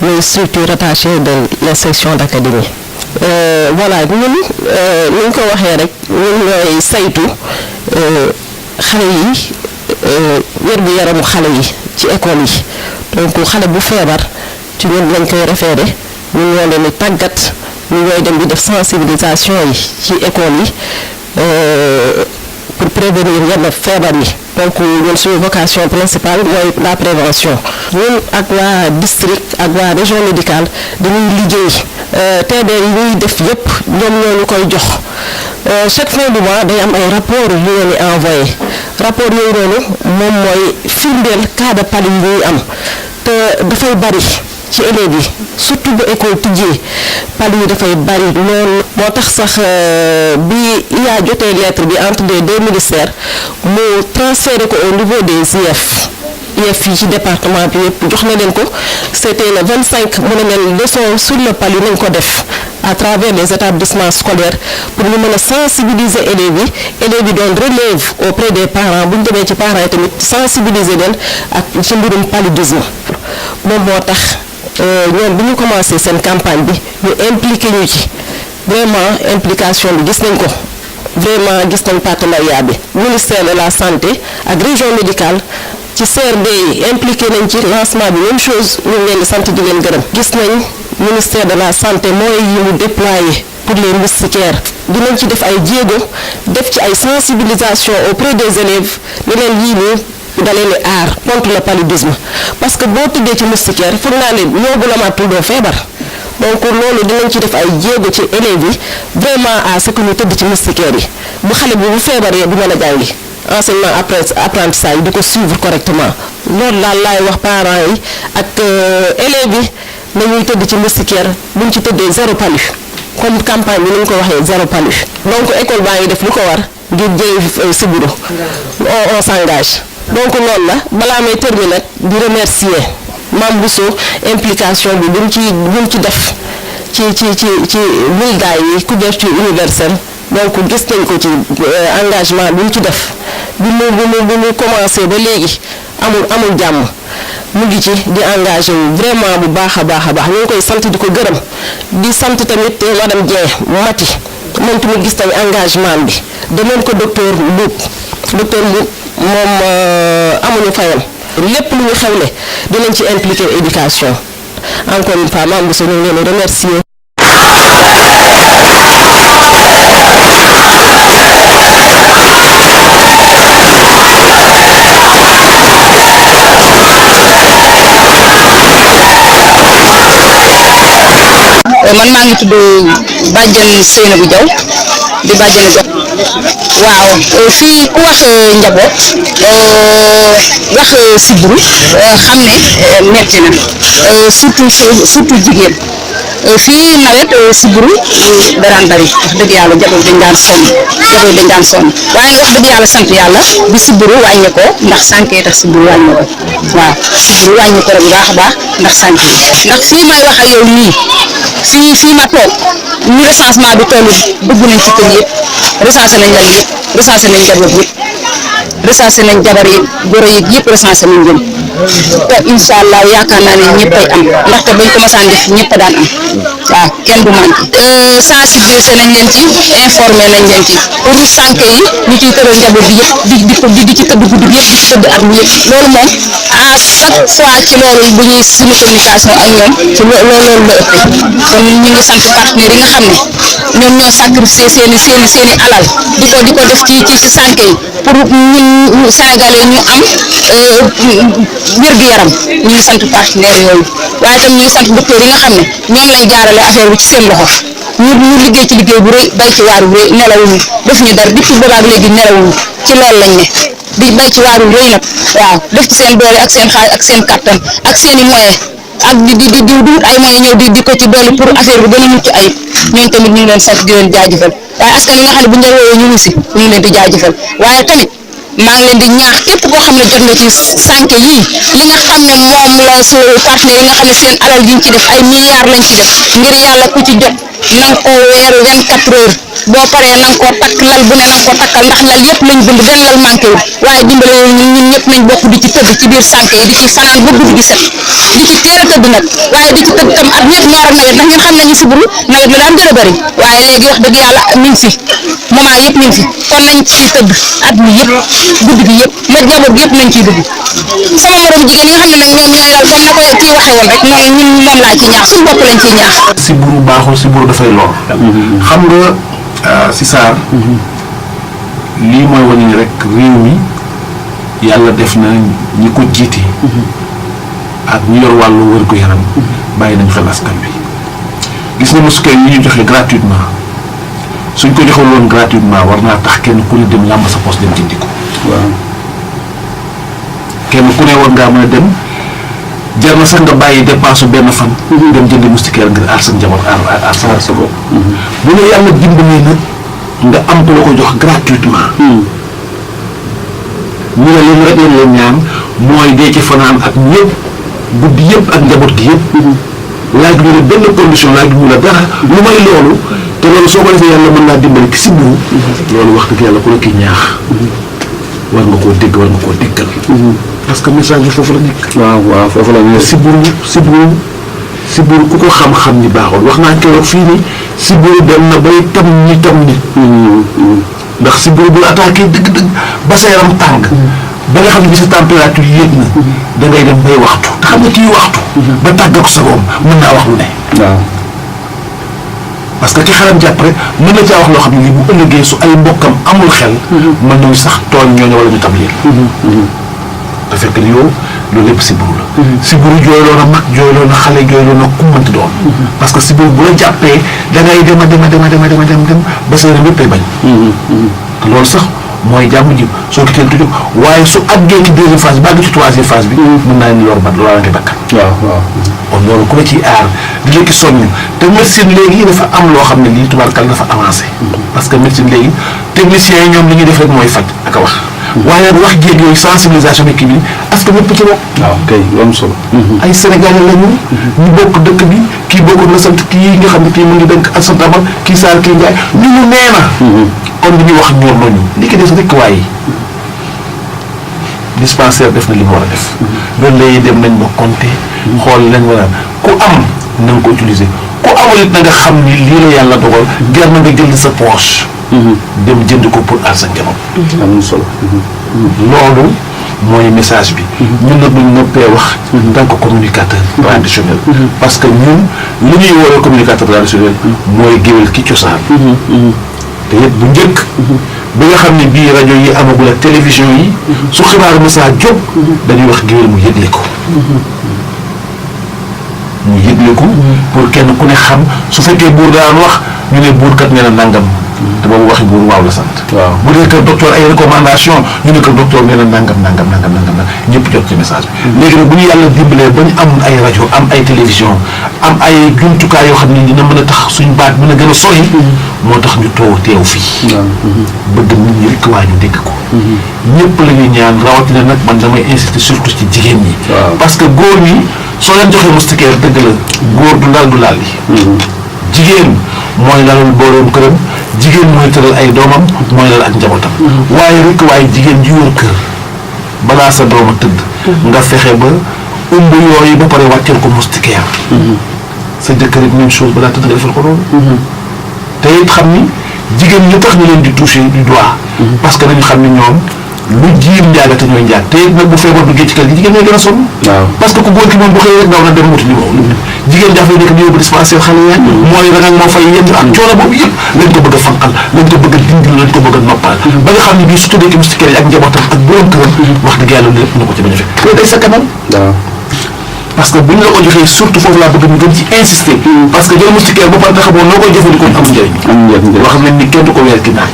muy structure rattachée de l'inspection d'académie voilà ñun ni ñu ko waxee rek ñun ñooy saytu xale yi wér-gu-yaramu xale yi ci école yi donc xale bu feebar ci ñun lañ koy référé ñun ñoo leen di tàggat ñu ñooy dem di def sensibilisation yi ci école yi pour prévenir yenn feebar yi donc ñun suñu vocation principale mooy la prévention ñun ak waa district ak waa région médicale dañuy liggéey TD yi ñuy def yépp ñoom ñoo ñu koy jox chaque fin du mois day am ay rapport yu leen di envoyé rapport yooyu noonu moom mooy firndeel cas de palu yi ñuy am te dafay bari ci élèves yi surtout bu école tijjee palu yi dafay bari loolu moo tax sax bi yaa jotee lettre bi entre les deux ministères mu transféré ko au niveau des IEF fii ci département bi yëpp jox na leen ko c'était le 25 mu ne leen leçon sur le palu nañ ko def à travers les établissements scolaires pour ñu mën a sensibiliser élèves yi doon relève auprès des parents bu ñu demee ci parents yi tamit sensibiliser leen ak ci mbirum paludisme moom moo tax ñoom bi ñu commencé seen campagne bi ñu impliqué ñu ci vraiment implication bi gis nañ ko vraiment gis nañ partenariat bi ministère de la santé ak région médicale ci CRD yi impliqué nañ ci lancement bi même chose ñu ngi leen di sant di leen gërëm gis nañ ministère de la santé mooy yi mu déployé pour les moustiquaires dinañ ci def ay jéego def ci ay sensibilisation auprès des élèves ne leen yii nii da leen di aar contre le paludisme parce que boo tuddee ci moustiquaire foog naa ne ñoo bu la matul doo feebar donc loolu dinañ ci def ay jéego ci élèves yi vraiment à ce que ñu tëdd ci moustiquaire yi bu xale bi bu feebaree du mën a jàngi enseignement apprentissage di ko suivre correctement loolu daal laay wax parents yi ak élèves yi nañuy tëdd ci moustiquaire buñ ci tëddee zéro palu comme campagne bi ni ñu ko waxee zéro palu donc école baa ngi def lu ko war ngir jëlee sibiru on s'engage donc loolu la balaa may terminer nag di remercier Mame Bousso implication bi bu mu ci def ci vulgaay yi couverture universelle donc gis nañ ko ci engagement bi mu ci def bi mu commencé ba léegi amul jàmm mu ngi ci di engagé wu vraiment bu baax a baax ñu ngi koy sant di ko gërëm di sant tamit madame Dieng Mati moom tamit gis nañ engagement bi demoon ko docteur Mboup moom amuñu fayam lépp lu ñu xewle dinañ ci impliquer éducation encore une fois Mame Bousso ñu ngi leen remercier. man maa ngi tudd Badiane Seynabou Diaw di bàjjenu gox waaw fii ku wax njaboot wax sibiru xam ne metti na surtout jigéen fii nawet sibiru daraan bari wax dëgg yàlla jaboot dañ daan sonn waaye wax dëgg yàlla sant yàlla bi sibiru wàññi ko ndax sànkee tax sibiru wàññi ko waaw sibiru wàññi ko rek bu baax a baax ndax sànke ndax fii may wax ak yow nii fii ma toog ñu recensement bi toll dugg nañ ci kër yëpp recensé nañ lal yëpp recensé nañ jaboot yëpp recensé nañ jabar yi goro yi yëpp recensé nañ jëm te incha allah yaakaar naa ne ñëppay am ndaxte bañ ko masaan def ñëpp daan am waaw kenn du manqué sensibilisé nañ leen ci informé nañ leen ci pour sànke yi ñu ciy tëral njaboot bi yëpp di ci tëdd guddi yëpp di ci tëdd at mi yëpp loolu moom à chaque fois ci loolu bu ñuy suñu communication ak ñoom ci loolu la ëppee kon ñu ngi sant partenaires yi nga xam ne ñoom ñoo sacrifié seeni alal di ko def ci sànke yi pour ñun Sénégalais ñu am wér-gu-yaram ñu ngi sant partenaires yooyu waaye tam ñu ngi sant docteur yi nga xam ne ñoom lañ jaarale affaire bi ci seen loxo ñu liggéey ci liggéey bu rëy bay ci waar bu rëy nelawuñu def ñu dara depuis boobaag léegi nelawuñu ci loolu lañ ne di bay ci waar bu rëy nag waaw def ci seen doole ak seen xaalis ak seen kattan ak seen i moyens ak di wut ay moyens ñëw di ko ci doole pour affaire bi gën a mucc ayib ñoom tamit ñu ngi leen sant di leen jaajëfal waaye askan wi nga xam ne bu ñu leen woowee ñu ngi si ñu ngi leen di jaajëfal waaye tamit maa ngi leen di ñaax képp koo xam ne jot nga ci sànke yii li nga xam ne moom la su partenaires yi nga xam ne seen alal yi ñu ci def ay milliards lañ ci def ngir yàlla ku ci jot na nga ko weer 24 heures boo paree na nga koo takk lal bu ne na nga ko takkal ndax lal yëpp lañ bind benn lal manqué wul waaye dimbale ñun ñëpp nañ bokk di ci tëdd ci biir sànke yi di ci fanaan ba guddi gi set di ci teel a tëdd nag waaye di ci tëdd tam at ñëpp noor ak nawet ndax ñun xam nañu siburu nawet la daan gën a bëri waaye léegi wax dëgg yàlla mi ngi fi moment yëpp mi ngi fi kon nañ ci tëdd at mi yëpp guddi gi yëpp ma njaboot yëpp nañ ciy dugg sama morom jigéen yi nga xam ne nag ñoom ñooy lal comme na ko kii waxee woon rek noonu ñun moom laa ci ñaax suñu bopp lañ ciy ñaax. siburu baaxul siburu dafay lor. xam nga si Sarr lii mooy wane ni rek réew mi yàlla def na ñi ko jiite ak ñi yor wàllu wér-gu-yaram bàyyi nañ xel askan bi gis nga mosquée yi ñu joxe gratuitement suñ ko joxul woon gratuitement war naa tax kenn ku ne dem làmb sa poste dem jëndi ko. waaw kenn ku ne war ngaa mën a dem jar na sax nga bàyyi dépense benn fan. dem jëndi moustiquaire ngir aar sa njaboot aar sa bopp. bu la yàlla dimbalee nag nga am ko la ko jox gratuitement. ñu ne leen rek leen ñaan mooy dee ci fanaan ak ñëpp guddi yëpp ak njaboot gi yëpp. laaj ñu ne benn condition laaj ñu la dara lu may loolu te loolu soo ko defee yàlla mën naa dimbali ki sibbiru loolu wax dëgg yàlla ku la ki ñaax war nga koo dégg war nga koo déggal. parce que message bi foofu la nekk. waaw foofu la nekk. sibbiru ku ko xam-xam ni baaxoon wax naa keroog fii ni sibbiru dem na bay tam nit. ndax sibbiru bu la attaqué dëgg-dëgg ba sa yaram tàng. ba nga xam ne bi sa température yéeg na da ngay dem bay waxtu te xam nga kii waxtu. ba tàggat sa boom mën naa wax lu ne. waaw parce que ki xaram jàpp rek mën na caa wax loo xam ne lii bu ëllëgee su ay mbokkam amul xel. mën nañu sax tooñ ñooñu wala ñu tam leen. te fekk ni yow loolu lépp sibbiru la. sibbiru jooyloo na mag jooyloo na xale jooyloo na ku mënti doon. parce que sibbiru bu la jàppee da ngay dem ba sa yaram yëpp ay bañ. te loolu sax mooy jàmm ji soo ko teel tuuti waaye su àggee ci deuxième phase ba àgg ci troisième phase bi. mën naa ni lor nga bakkan. waaw kon loolu ku la ciy aar di la ki soññ te médecine léegi dafa am loo xam ne lii tubaarkal dafa avancé. parce que médecine léegi techniciens yi ñoom li ñuy def rek mooy faj ak a wax. waaye nag wax jéeg yooyu sensibilisation bi kii bi parce que ñëpp ci bokk. waaw kay lu am solo. ay Sénégalais lañu. ñu bokk dëkk bi kii bokkul na sant kii nga xam ne kii mu ngi dëkk ak sant amal kii Sarr kii Ndiaye ñu mu nee na. kon li ñuy wax ñoom nañu li ki des rek waaye dispensaire def na li mu war a def. loolu lay dem nañ ba compter. xool lañ war a ku am na nga ko utiliser ku amul it na nga xam ni lii la yàlla dogal. jar na nga jënd sa poche. dem jënd ko pour aar sa njaboot. am na solo. loolu mooy message bi. ñun nag ñu noppee wax. en tant que communicateur traditionnel. parce que ñun li ñuy woowee communicateur traditionnel. mooy géwél ki cosaan. te it bu njëkk. bi nga xam ne bii rajo yi amagul ak télévision yi. su xibaar message jóg. dañuy wax géwél mu yëgle ko. mu yëgle ko. pour kenn ku ne xam su fekkee buur daan wax ñu ne buur kat nee na nangam. te boobu waxi buur waaw la sant. waaw bu dee que docteur ay recommandation ñu ne que docteur nee na nangam ñëpp jot ci message bi. léegi nag bu ñu yàlla dimbalee ba ñu am ay rajo am ay télévision am ay jumtukaay yoo xam ne dina mën a tax suñu baat mën a gën a sori. moo tax ñu teew fii. bëgg nit ñi rek waa ñu dégg ko. ñëpp la ñuy ñaan rawatina nag man damay insister surtout ci jigéen ñi. parce que góor ñi soo leen joxee moustiquaire dëgg la góor du laal yi. jigéen mooy lalal booloom këram jigéen mooy tëral ay doomam mooy lal ak njabootam. waaye jigéen ji yor kër balaa sa doom a tëdd. nga fexe ba ëmb yooyu ba pare wàcceel ko moustiquaire. sa jëkkër it même chose balaa tëdd nga defal ko loolu. te it xam ni jigéen ñi tax ñu leen di toucher du doigt. parce que dañu xam ni ñoom lu jiim njaaga te ñooy njaag te it nag bu feebar duggee ci kër gi jigéen ñooy gën a sonn. parce que ku góor ki moom bu xëyee rek daw na dem wuti li moom jigéen dafay nekk di yóbbu dispensaire xale yaa mooy rek ak moo fay yenn ak coono boobu yëpp lañ ko bëgg a fanqal lañ ko bëgg a dindil lañ ko bëgg a noppal ba nga xam ne bii su tuddee ci moustiquaire yi ak njabootam ak borom këram wax dëgg yàlla lépp na ko ci bañ a fekk loolu day sakkanal. parce que bu ñu la ko joxee surtout foofu laa bëgg ñu gën ci insister. parce que jël moustiquaire ba pare taxawoon noo koy jëfandikoo amul njëriñ. loo xam ne ni kenn du ko weer ginnaaw.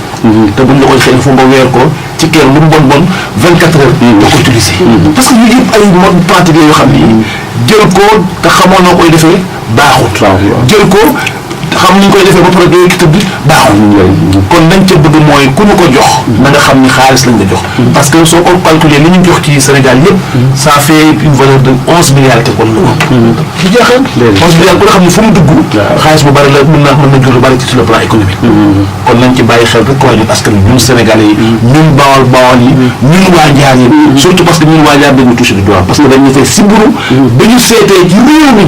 te buñ la ko joxee il faut nga weer ko ci kër lu mu bon 24 heures. nga ko utiliser. parce que yooyu yëpp ay mode pratique yoo xam ni jël ko te xamoo noo koy defee baaxut. jël ko xam ni ñu koy defee ba pare doo tëdd baaxul kon nañ ca bëgg mooy ku ñu ko jox na nga xam ni xaalis lañ la jox parce que soo ko calculer li ñu jox ci Sénégal yëpp ça fait une valeur de 11 milliards te kon lu du jeexal 11 milliards ku nga xam ne fu mu dugg xaalis bu bari la mën na jur lu bari ci sur le plan économique kon nañ ci bàyyi xel rek quoi ñu parce que ñun Sénégalais yi ñun bawal yi ñun waa Njaar yi surtout parce que ñun waa Njaar dañu touché du doigt parce que dañu fay sibbiru ba ñu seetee ci réew mi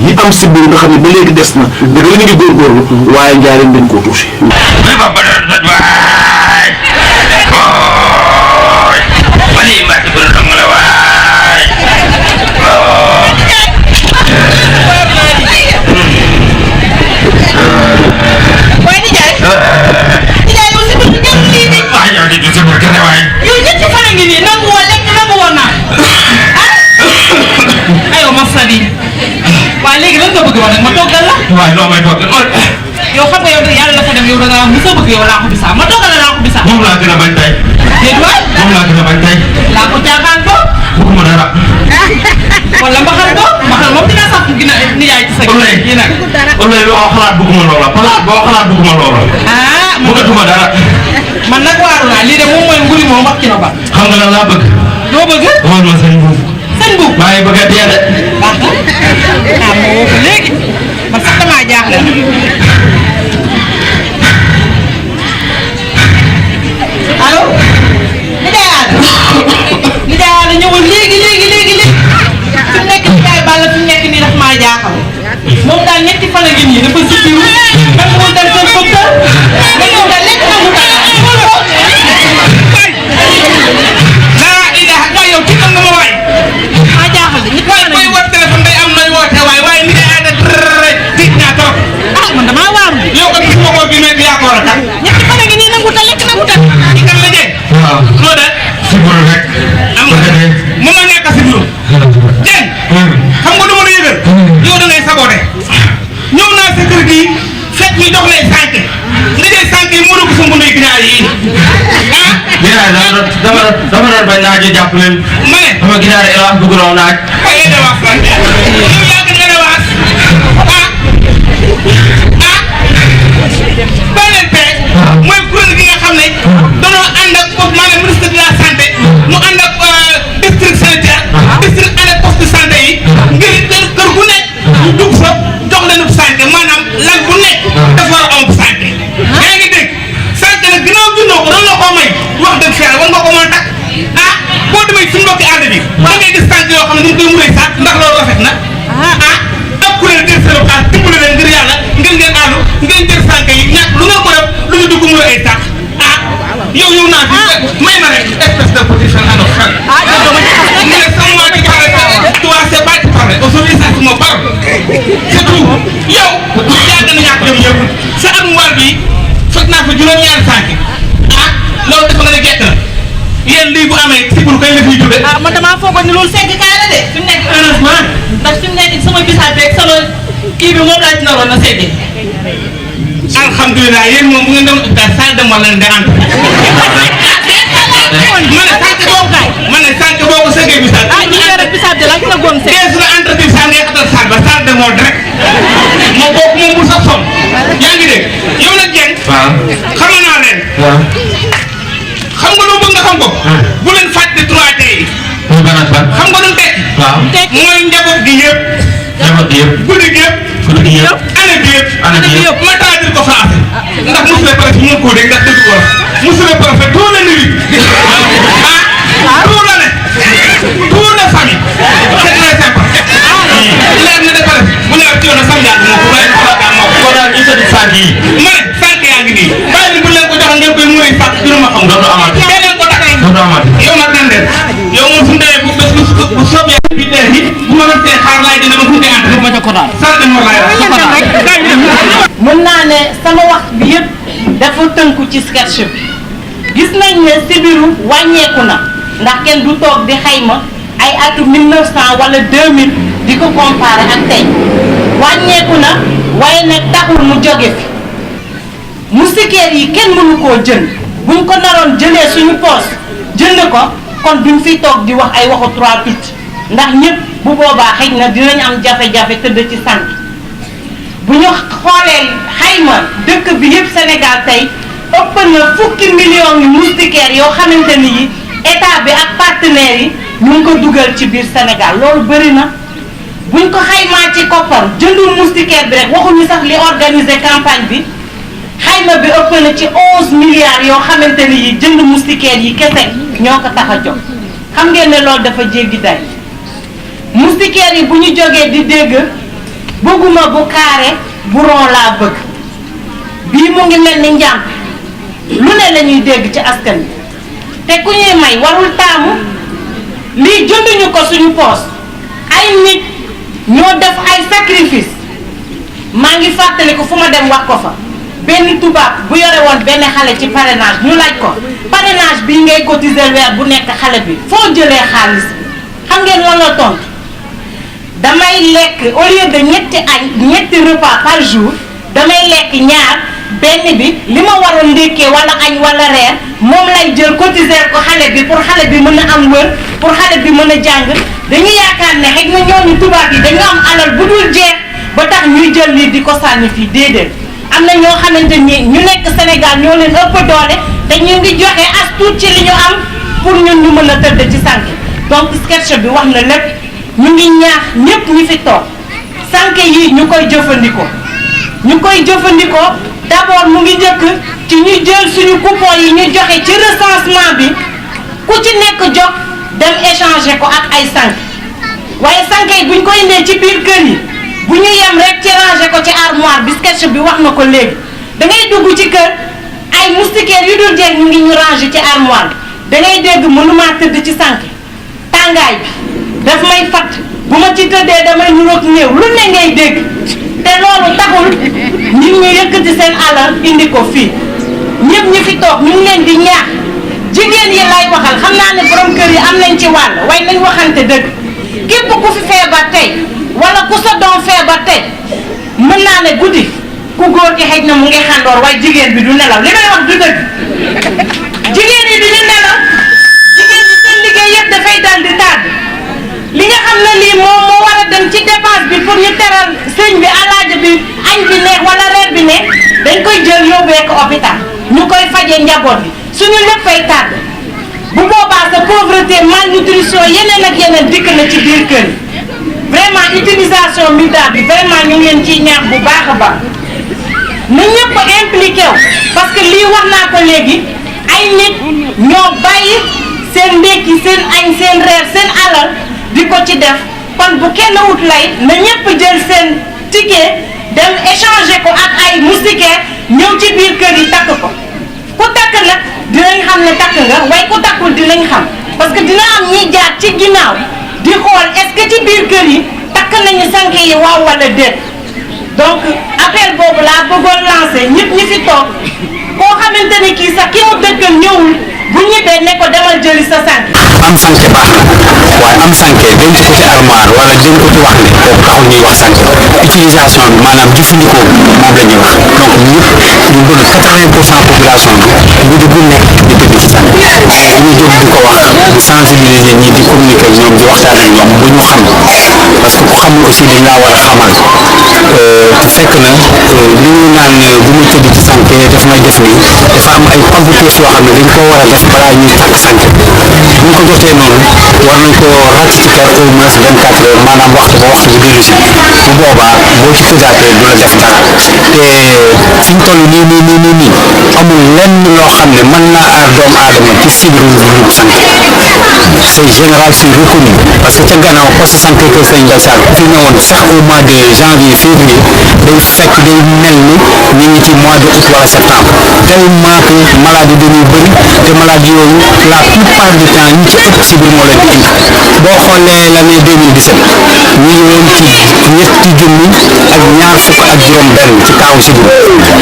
yi am sibbiru nga xam ne ba léegi des na dëgg la ñu ngi góorgóorlu waaye Njaareen dañ koo touché waaye léegi lan nga bëgg wax nag ma toggal la. waaye loo may toggal. yow xam nga yow yàlla la ko dem yow da ngaa mos a bëgg yow laa ko bisaa ma toggal la laa ko bisaa. moom laa gën a bañ tey. déet waay. moom laa gën a bañ tey. laa ko caaxaan ko. bëgguma dara. wala mbaxal ko mbaxal moom dina sax nijaay ci sa kii nag. wala loo xalaat bëgguma loola palaat boo xalaat bëgguma loola. ah bëggatuma dara. man nag waaru naa lii de moom mooy nguri moom wax ci na ba. xam nga lan laa bëgg. doo bëgg. xool ma sëñ Mbuub. sëñ Mbuub. maa ngi bëgg a dee de. baax na ah ma woo ko léegi man sax damaa jaaxle. allo. nijaay Ada ñëwal léegi léegi léegi léegi fi mu nekk nijaay Balla fi mu nekk nii daf maa jaaxal moom daal ñetti fan a ngi nii dafa sitiw même mu dem seen docteur nga ñëw daal lekk na mu laa ilaha waaye yow ci nga ma waay maa jaaxal de ñetti fan a ngi woote téléphone day am nooy woote waaye nijaay Ada tiit naa trop ah man damaa waaru yow ko gis nga ko bi nekk yaa ko war a tax ñetti fan a ngi nii nangu ta lekk nangu ta ci kan la jee waaw loo de sibbiru rek. am nga mën na nekk sibbiru Dieng xam nga lu ma la yëgal yow da ngay saboté ñëw naa sa kër gi fekk ñu jox lay sànq nga jël sànq yi mënu ko sa mbunduy ginaar yi ah. ginaar dama doon bañ naaj jàpp leen. ma ne sama ginaar yi wax dugg naw naaj. ay élevage lan yow yaa gën élevage ah beneen beeg mooy kuréel gi nga xam ne danoo ànd ak maanaam ministre de la santé mu ànd ak district sanitaire district ànd ak poste de santé yi ngir kër gu nekk ñu dugg fa jox leen santé maanaam lan bu nekk dafa war a am santé yaa ngi dégg santé nag ginnaaw jundoo ko doon la koo may wax dëgg fi war nga ko mën a takk ah boo demee suñu mbokki ànd bi da ngay gis santé yoo xam ne dañ koy muree sax ndax loolu rafet na ah ak kuréel jël seen xaalis dimbali leen ngir yàlla ngeen ngeen àllu ngeen jël santé yi ñàkk lu ngeen ko def lu ñu dugg muree ay sax yow naa fi may ma rek espèce de position ano xel mu ne sama waa di parle toi c'est pas de parler aujourd'hui ça c'est mon parole c'est tout yow yaa gën a ñàkk jom yëpp sa armoire bi fekk naa fa juróom-ñaari sànq loolu dafa nga ne gett na yéen lii bu amee sibul kay la fiy jóge man damaa foogoon ni loolu segg kaay la de fi mu nekk heureusement ndax fi mu nekk sama bisaab beeg sama kii bi moom laa ci naroon na seggee alhamdulilah yéen moom bu ngeen dem hôpital salle de mort leen di entre ma ne sànq boo ko sëggee bisaab ñu yore bisaab de la nga goon segg deesu la entretien salle ngay xatal salle ba salle de mort rek moom boobu moom bu sax som yaa ngi dégg yow nag Dieng xamal naa leen xam nga loo bëgg nga xam ko bu leen fàtte 3T yi xam nga lu tekki mooy njaboot gi yëpp guddi gi yëpp année bi yëpp ma traduire ko français ndax monsieur le préfet mën koo dégg ndax dëgg wolof monsieur le préfet tout le nuit tout l'année tout la famille c'est très sympa leer na dafa def bu leer ci yoon sam yaa moo ko bàyyi moo ko daal ñu sëdd sànq yi ma ne sànq yaa ngi nii bàyyi bu leen ko jox ngeen koy muuri fàq dina ma xam dootu amaat keneen ko tax dootu amaat yow nag nan den yow moom suñu demee bu bés bu soobee bi tey yi bu ma mëntee xaar laay dina ma funke entre ma ca ko daal salle de mort laay mën naa ne sama wax bi yëpp dafa tënku ci sketch bi gis nañ ne sibiru wàññeeku na ndax kenn du toog di xayma ay atu 1900 wala 2000 di ko comparer ak tey wàññeeku na waaye nag taxul mu jóge fi moustiquaires yi kenn mënu koo jënd buñ ko naroon jëlee suñu poos jënd ko kon duñ fi toog di wax ay waxu 3 picc ndax ñëpp bu boobaa xëy na dinañ am jafe-jafe tëdd ci sant bu ñu xoolee xayma dëkk bi yëpp Sénégal tey ëpp na fukki millions yu moustiquaires yoo xamante ni yi état bi ak partenaires yi ñu ngi ko dugal ci biir Sénégal loolu bëri na buñ ko xaymaa ci koppar jëndul moustiquaire bi rek waxuñu sax li organiser campagne bi xayma bi ëpp na ci 11 milliards yoo xamante ni yi jënd moustiquaire yi kese ñoo ko tax a jóg xam ngeen ne loolu dafa jéggi day moustiquaire yi bu ñu jógee di dégg bëgguma bu carré bu rond laa bëgg bii mu ngi mel ni njàmp lu ne la ñuy dégg ci askan bi te ku ñuy may warul taamu lii jënduñu ko suñu poos ay nit ñoo def ay sacrifice maa ngi fàttali ko fu ma dem wax ko fa benn tubaab bu yore woon benn xale ci parrainage ñu laaj ko parrainage bii ngay cotiser weer bu nekk xale bi foo jëlee xaalis bi xam ngeen lan la tontu damay lekk au lieu de ñetti repas par jour damay lekk ñaar benn bi li ma waroon ndékkee wala añ wala reer moom lay jël cotiser ko xale bi pour xale bi mën a am wër pour xale bi mën a jàng dañu yaakaar ne xëy na ñooñu tubaab yi dañu am alal bu dul jeex ba tax ñuy jël lii di ko sànni fii déedéet am na ñoo xamante ni ñu nekk Sénégal ñoo leen ëpp doole te ñu ngi joxe as tuut ci li ñu am pour ñun ñu mën a tëdd ci sànq donc sketch bi wax na lépp ñu ngi ñaax ñëpp ñi fi toog sànq yi ñu koy jëfandikoo d'abord mu ngi njëkk ci ñu jël suñu coupon yi ñu joxe ci recensement bi ku ci nekk jóg dem échanger ko ak ay sànq waaye sànq yi buñ ko indee ci biir kër yi bu ñu yem rek ci ranger ko ci armoire bi sketch bi wax na ko léegi da ngay dugg ci kër ay moustiquaires yu dul jeex ñu ngi ñu ranger ci armoire da ngay dégg mënuma tëdd ci sànq tàngaay bi daf may fatt bu ma ci tëddee damay nuroog néew lu ne ngay dégg te loolu taxul nit ñu yëkkati seen alal indi ko fii ñëpp ñi fi toog ñu ngi leen di ñaax jigéen yi lay waxal xam naa ne borom kër yi am nañ ci wàll waaye nañ waxante dëgg képp ku fi feebar tey wala ku sa doom feebar tey mën naa ne guddi ku góor ki xëj na mu ngi xandoor waaye jigéen bi du nelaw li may wax du dëgg jigéen yi du ñu nelaw jigéen ñi seen liggéey yëpp dafay dal di tardé li nga xam ne lii moom moo war a dem ci dépense bi pour ñu teral sëñ bi alaaja bi añ bi neex wala reer bi neex dañ koy jël yóbbee ko hôpital ñu koy fajee njaboot bi suñu léppay tardé bu boobaa sa pauvreté malnutrition yeneen ak yeneen dikk na ci biir kër yi vraiment utilisation MIDA bi vraiment ñu ngi leen ciy ñaax bu baax a baax na ñëpp impliqué wu parce que lii wax naa ko léegi ay nit ñoo bàyyi seen ndékki seen añ seen reer seen alal di ko ci def kon bu kenn wut lay na ñëpp jël seen ticket dem échanger ko ak ay moustiquaires ñëw ci biir kër yi takk ko ku takk nag dinañ xam ne takk nga waaye ku takkul dinañ xam parce que dina am ñiy jaar ci ginnaaw di xool est-ce que ci biir kër yi takk nañu sànq yi waaw wala déet donc appel boobu laa bëggoon lancer ñëpp ñi fi toog koo xamante ni kii sax ki mu dëkkal ñëwul bu ñibbee ne ko demal jëli sa sànq. am sànq baax na waaye am sànq denc ko ci armoire wala denc ko ci wax ne kooku taxul ñuy wax sànq utilisation bi maanaam jëfandikoo moom la ñuy wax donc ñëpp ñu bëgg 80% population bi guddi bu nekk di tëdd ci sànq ñu jóg di ko wax di sensibiliser ñi di communiquer ak ñoom di waxtaan ak ñoom bu ñu xam parce que ku xamul aussi dañ laa war a xamal te fekk na li ñu naan bu muy tëdd ci sànq daf may def nii dafa am ay compétences yoo xam ne dañ ko war a def balaa ñuy takk sànq bu ñu ko jotee noonu war nañ ko ràcc ci kër au moins 24 heures maanaam waxtu ba waxtu bu dellu si bu boobaa boo ci tëddaatee du la def dara te fi ñu toll nii amul lenn loo xam ne mën naa aar doomu aadama ci sibiru bu sànq c'est général c'est reconnu parce que ca gannaaw poste santé Kër Sëñ Bassar ku fi ñëwoon sax au mois de janvier février day fekk day mel ni ñu ngi ci mois de août wala septembre tellement que maladie dañuy bëri te maladie yooyu la plupart du temps ñi ci ëpp sibir moo leen di indi boo xoolee l'année 2017 ñu ngi woon ci ñetti junni ak ñaar fukk ak juróom benn ci kaawu sibir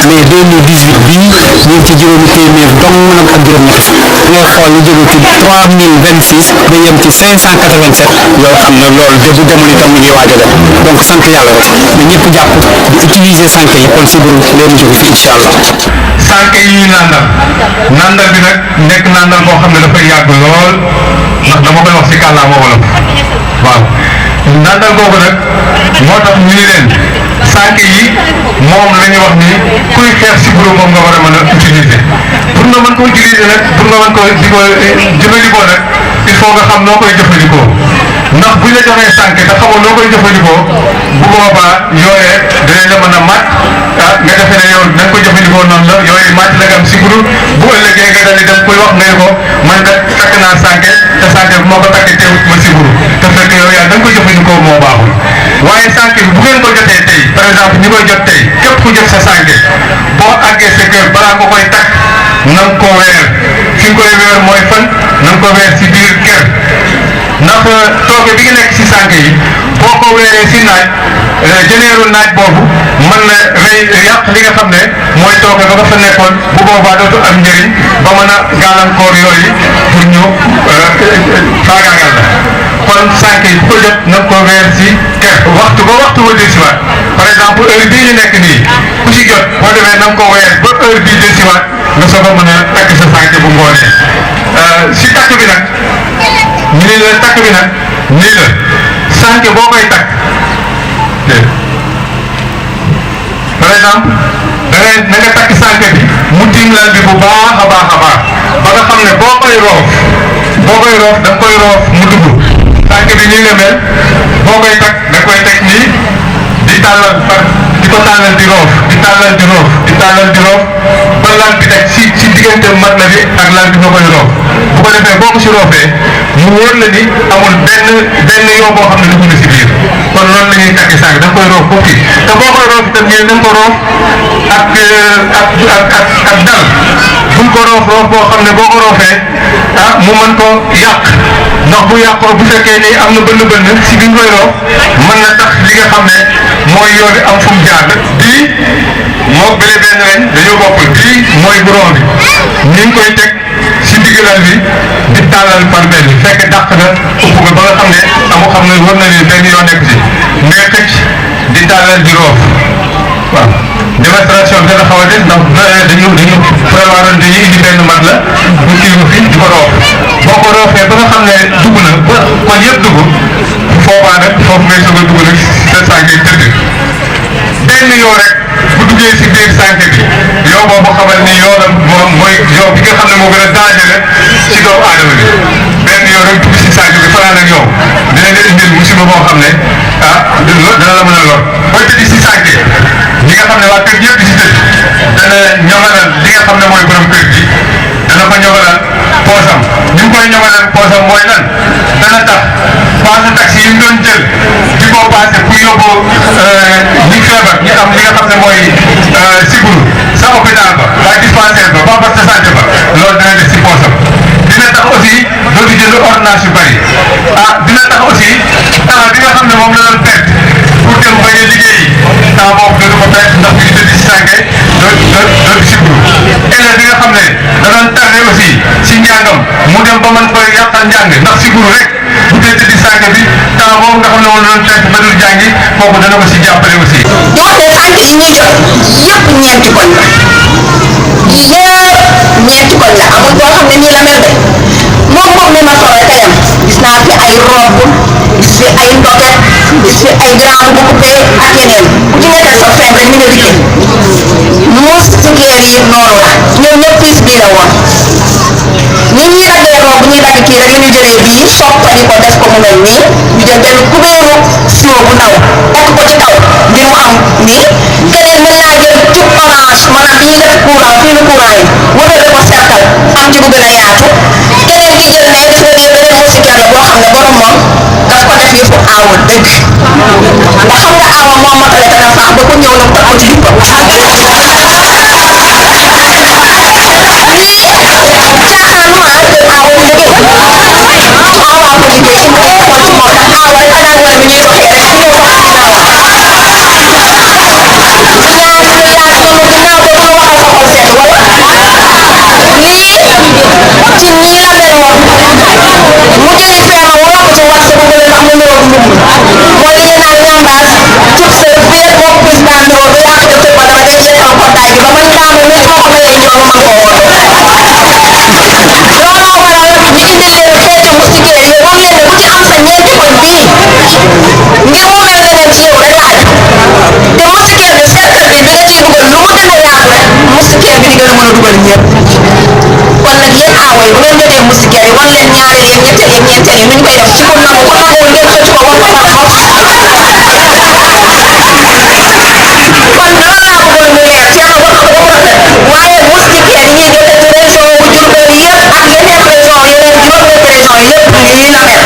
mais 2018 bii ñu ngi ci juróomi téeméer dong nag ak juróom ñetti fukk ngay xool lu jóge ci 3026 ba yem ci 587 yoo xam ne loolu début demul itam mu ngi waaj a dem donc sant yàlla rek na ñëpp jàpp di utiliser sànq yi kon sibir leen jóge fi incha allah. sànq yi ñuy nandal bi nag nekk nandal boo xam ne dafay yàgg lool ndax dama koy wax si kàllaama wolof waaw nandal boobu nag moo tax ñu ni leen sànq yi moom la ñuy wax ni kuy xeex sibiru moom nga war a mën a utiliser pour nga mën ko utiliser nag pour nga mën ko jëfandikoo nag il faut nga xam noo koy jëfandikoo ndax buñ la joxee sànq te xamoo noo koy jëfandikoo bu boobaa yooyee dinañ la mën a mat nga defee ne yow na nga ko jëfandikoo noonu la yooyu màcc la nga am sibiru bu ëllëgee nga daal di dem koy wax nga ne ko man kat takk naa sànq te sànq bi moo ko takkee teewut ma sibiru te fekk yow yaa da nga ko jëfandikoo moo baaxul waaye sànq bi bu ngeen ko jotee tey par exemple ñi koy jot tey képp ku jot sa sànq boo àggee sa kër balaa nga koy takk na nga ko weer fi nga koy weer mooy fan na nga ko weer si biir kër ndax tooke bi nga nekk si sànq yi boo ko weeree si naaj jëneeru naaj boobu mën na rey yàq li nga xam ne mooy tooke ba nga fa nekkoon bu boobaa dootu am njëriñ ba mën a gàllankoor yooyu pour ñu faagaagal la kon sànq yi bu ko jot na nga ko weer si kër waxtu ba waxtu wa dellusiwaat par exemple heure bii ñu nekk nii ku si jot boo demee na nga ko weer ba heure bii dellusiwaat nga soog a mën a takk sa sànq bu ngoonee si takk bi nag ñu ne la takk bi nag nii la sànq boo koy takk par exemple na nga takk sànq bi mu tiim lal bi bu baax a baax a baax ba nga xam ne boo koy roof da nga koy roof mu dugg sànq bi nii la mel boo koy takk da koy teg nii di tàllal di ko tàllal di roof di tàllal di roof di tàllal di roof ba lal bi teg si diggante mat la bi ak lal bi nga koy roof bu ko defee boo ko si roofee mu wóor la ni amul benn yoo boo xam ne dugg na si biir kon loolu la ñuy takkee sànq da nga koy roof foofu kii te boo koy roof itam ñeen da nga ko roof ak dal bul ko roof boo xam ne boo ko roofee mu mën ko yàq ndax bu yàqoo bu fekkee ni am na bënn si bi nga koy roof mën na tax li nga xam ne mooy yoon am fu mu jaar bii moo bële benn lañ dañoo bokkul bii mooy buron bi ñu ngi koy teg si diggalal bi di tàllal par benn fekk dàq nga ëpp nga ba nga xam ne xam ne war na ni benn yoo nekk si mais xëcc di tàllal di roof waaw démonstration bi dana xaw a des ndax dañu prévoir dañuy indi benn mat la bu kii ko fi di ko roof boo ko roofee ba nga xam ne dugg na ba kon yëpp dugg foofaa nag foofu ngay soog a dugg nag sa sànq tëdd benn yoo rek bu duggee si biir sànq bi yow boobu xamal ni yoo la moom mooy yow bi nga xam ne moo gën a dangereux ci doomu aadama bi benn yoo rek dugg si sànq bi fanaan ak yow dina la indil musiba boo xam ne dana la mën a lor booy tëddi si sànq ñi nga xam ne waa kër yëpp di si tëdd dana ñoŋalal li nga xam ne mooy borom kër gi dana ko ñoŋalal poosam ni mu koy ñoŋalal poosam mooy lan dana tax paase taxi yi mu doon jël di ko paase pour yóbbu ñi feebar ñi am li nga xam ne mooy siburu sa hôpital ba waa dispensaire ba ba poste de santé ba loolu dana def si poosam dina tax aussi dootu jënd ordonnance yu bëri dina tax aussi temps bi nga xam ne moom la doon perte pour dem bañ a liggéeyi temps boobu dootu ko perte ndax bi ñu tëdd si sànke dootu siburu élève bi nga xam ne da doon tardé aussi si njàngam mu dem ba mën koy yàqal njàng ndax siburu rek bu dee tëdd sànke bi temps boobu nga xam ne moom la doon perte ba dul jàngi kooku dana ko si jàppale aussi. donte sànq yi ñuy jot yëpp ñeenti koñ la yëpp ñeenti koñ la amul boo xam ne nii la mel de moom mi ma solo te yam gis naa fi ay robe gis fi ay ndoket gis fi ay grand bu coupé ak yeneen ku ci nekk sa feeb rek ni nga dikkee moustiquaire yi noonu la ñoom ñëpp piis bii la woon ñi ñuy daggee robe ñuy dagg kii rek la ñu jëlee bii soppali ko def ko mu mel nii ñu jël benn kubéeru siwo bu ndaw takk ko ci kaw ngir mu am nii keneen mën naa jël tube orange maanaam bi ñuy def courant fii lu courant yi wërale ko cercle am ci bu gën a yaatu keneen ki jël ne gis nga lii beneen moustiquaire la boo xam ne borom moom daf ko def yëfu aawa dëgg ndax xam nga aawa moom matale dana baax ba ku ñëw nag teg ko ci dippam mooy li ñu naan ñambaas cub sa biir bopp président bi ba yàq def ba dama day seetal portail bi ba mën a dugal ñëpp kon nag yéen aawa yi bu ngeen jotee moustiquaire yi wan leen ñaareel yeeg ñetteel yeeg ñeenteel yi nu ñu koy def ci ko nangu ko nangul ngeen xëcc ko ba mu far kon loolu laa bëggoon mu leer Thierno wax ko ba mu rafet waaye moustiquaire yi ñuy joxe ci région bu Diourbel yëpp ak yeneen région yeneen juróom-ñetti région yëpp lii la mel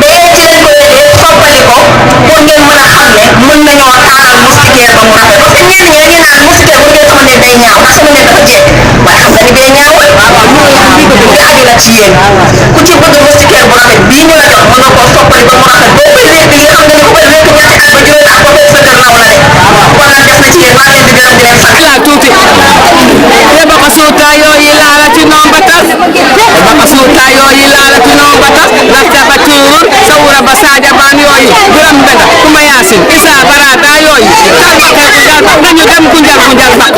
mais ci lañ ko defee soppali ko pour ngeen mën a xam ne mën nañoo taaral moustiquaire ba mu rafet parce que ñenn ñi dañuy naan moustiquaire bu ngeen sama nekk day ñaaw ndax sama nekk dafa jekk waaye xam nga ni day ñaaw te aju nag ci yéen ku ci bëgg moustiquaire bu rafet bii ñu la jox mën nga koo soppali ba mu rafet boo koy wékk yi xam nga ni ku koy wékk ñetti at ba juróomi at ba fekk sa kër naw la de kon nag des na ci yéen maa leen di gërëm di leen sant la tuuti e baka suuta yoyi laalati noon batas e baka suuta yoyi laalati noon batas laftaka tuur sawura ba sadia ban yoyi biram mbeda kuma yasin isa barata yoyi kalba kala ko jalba nañu dem ku njal bak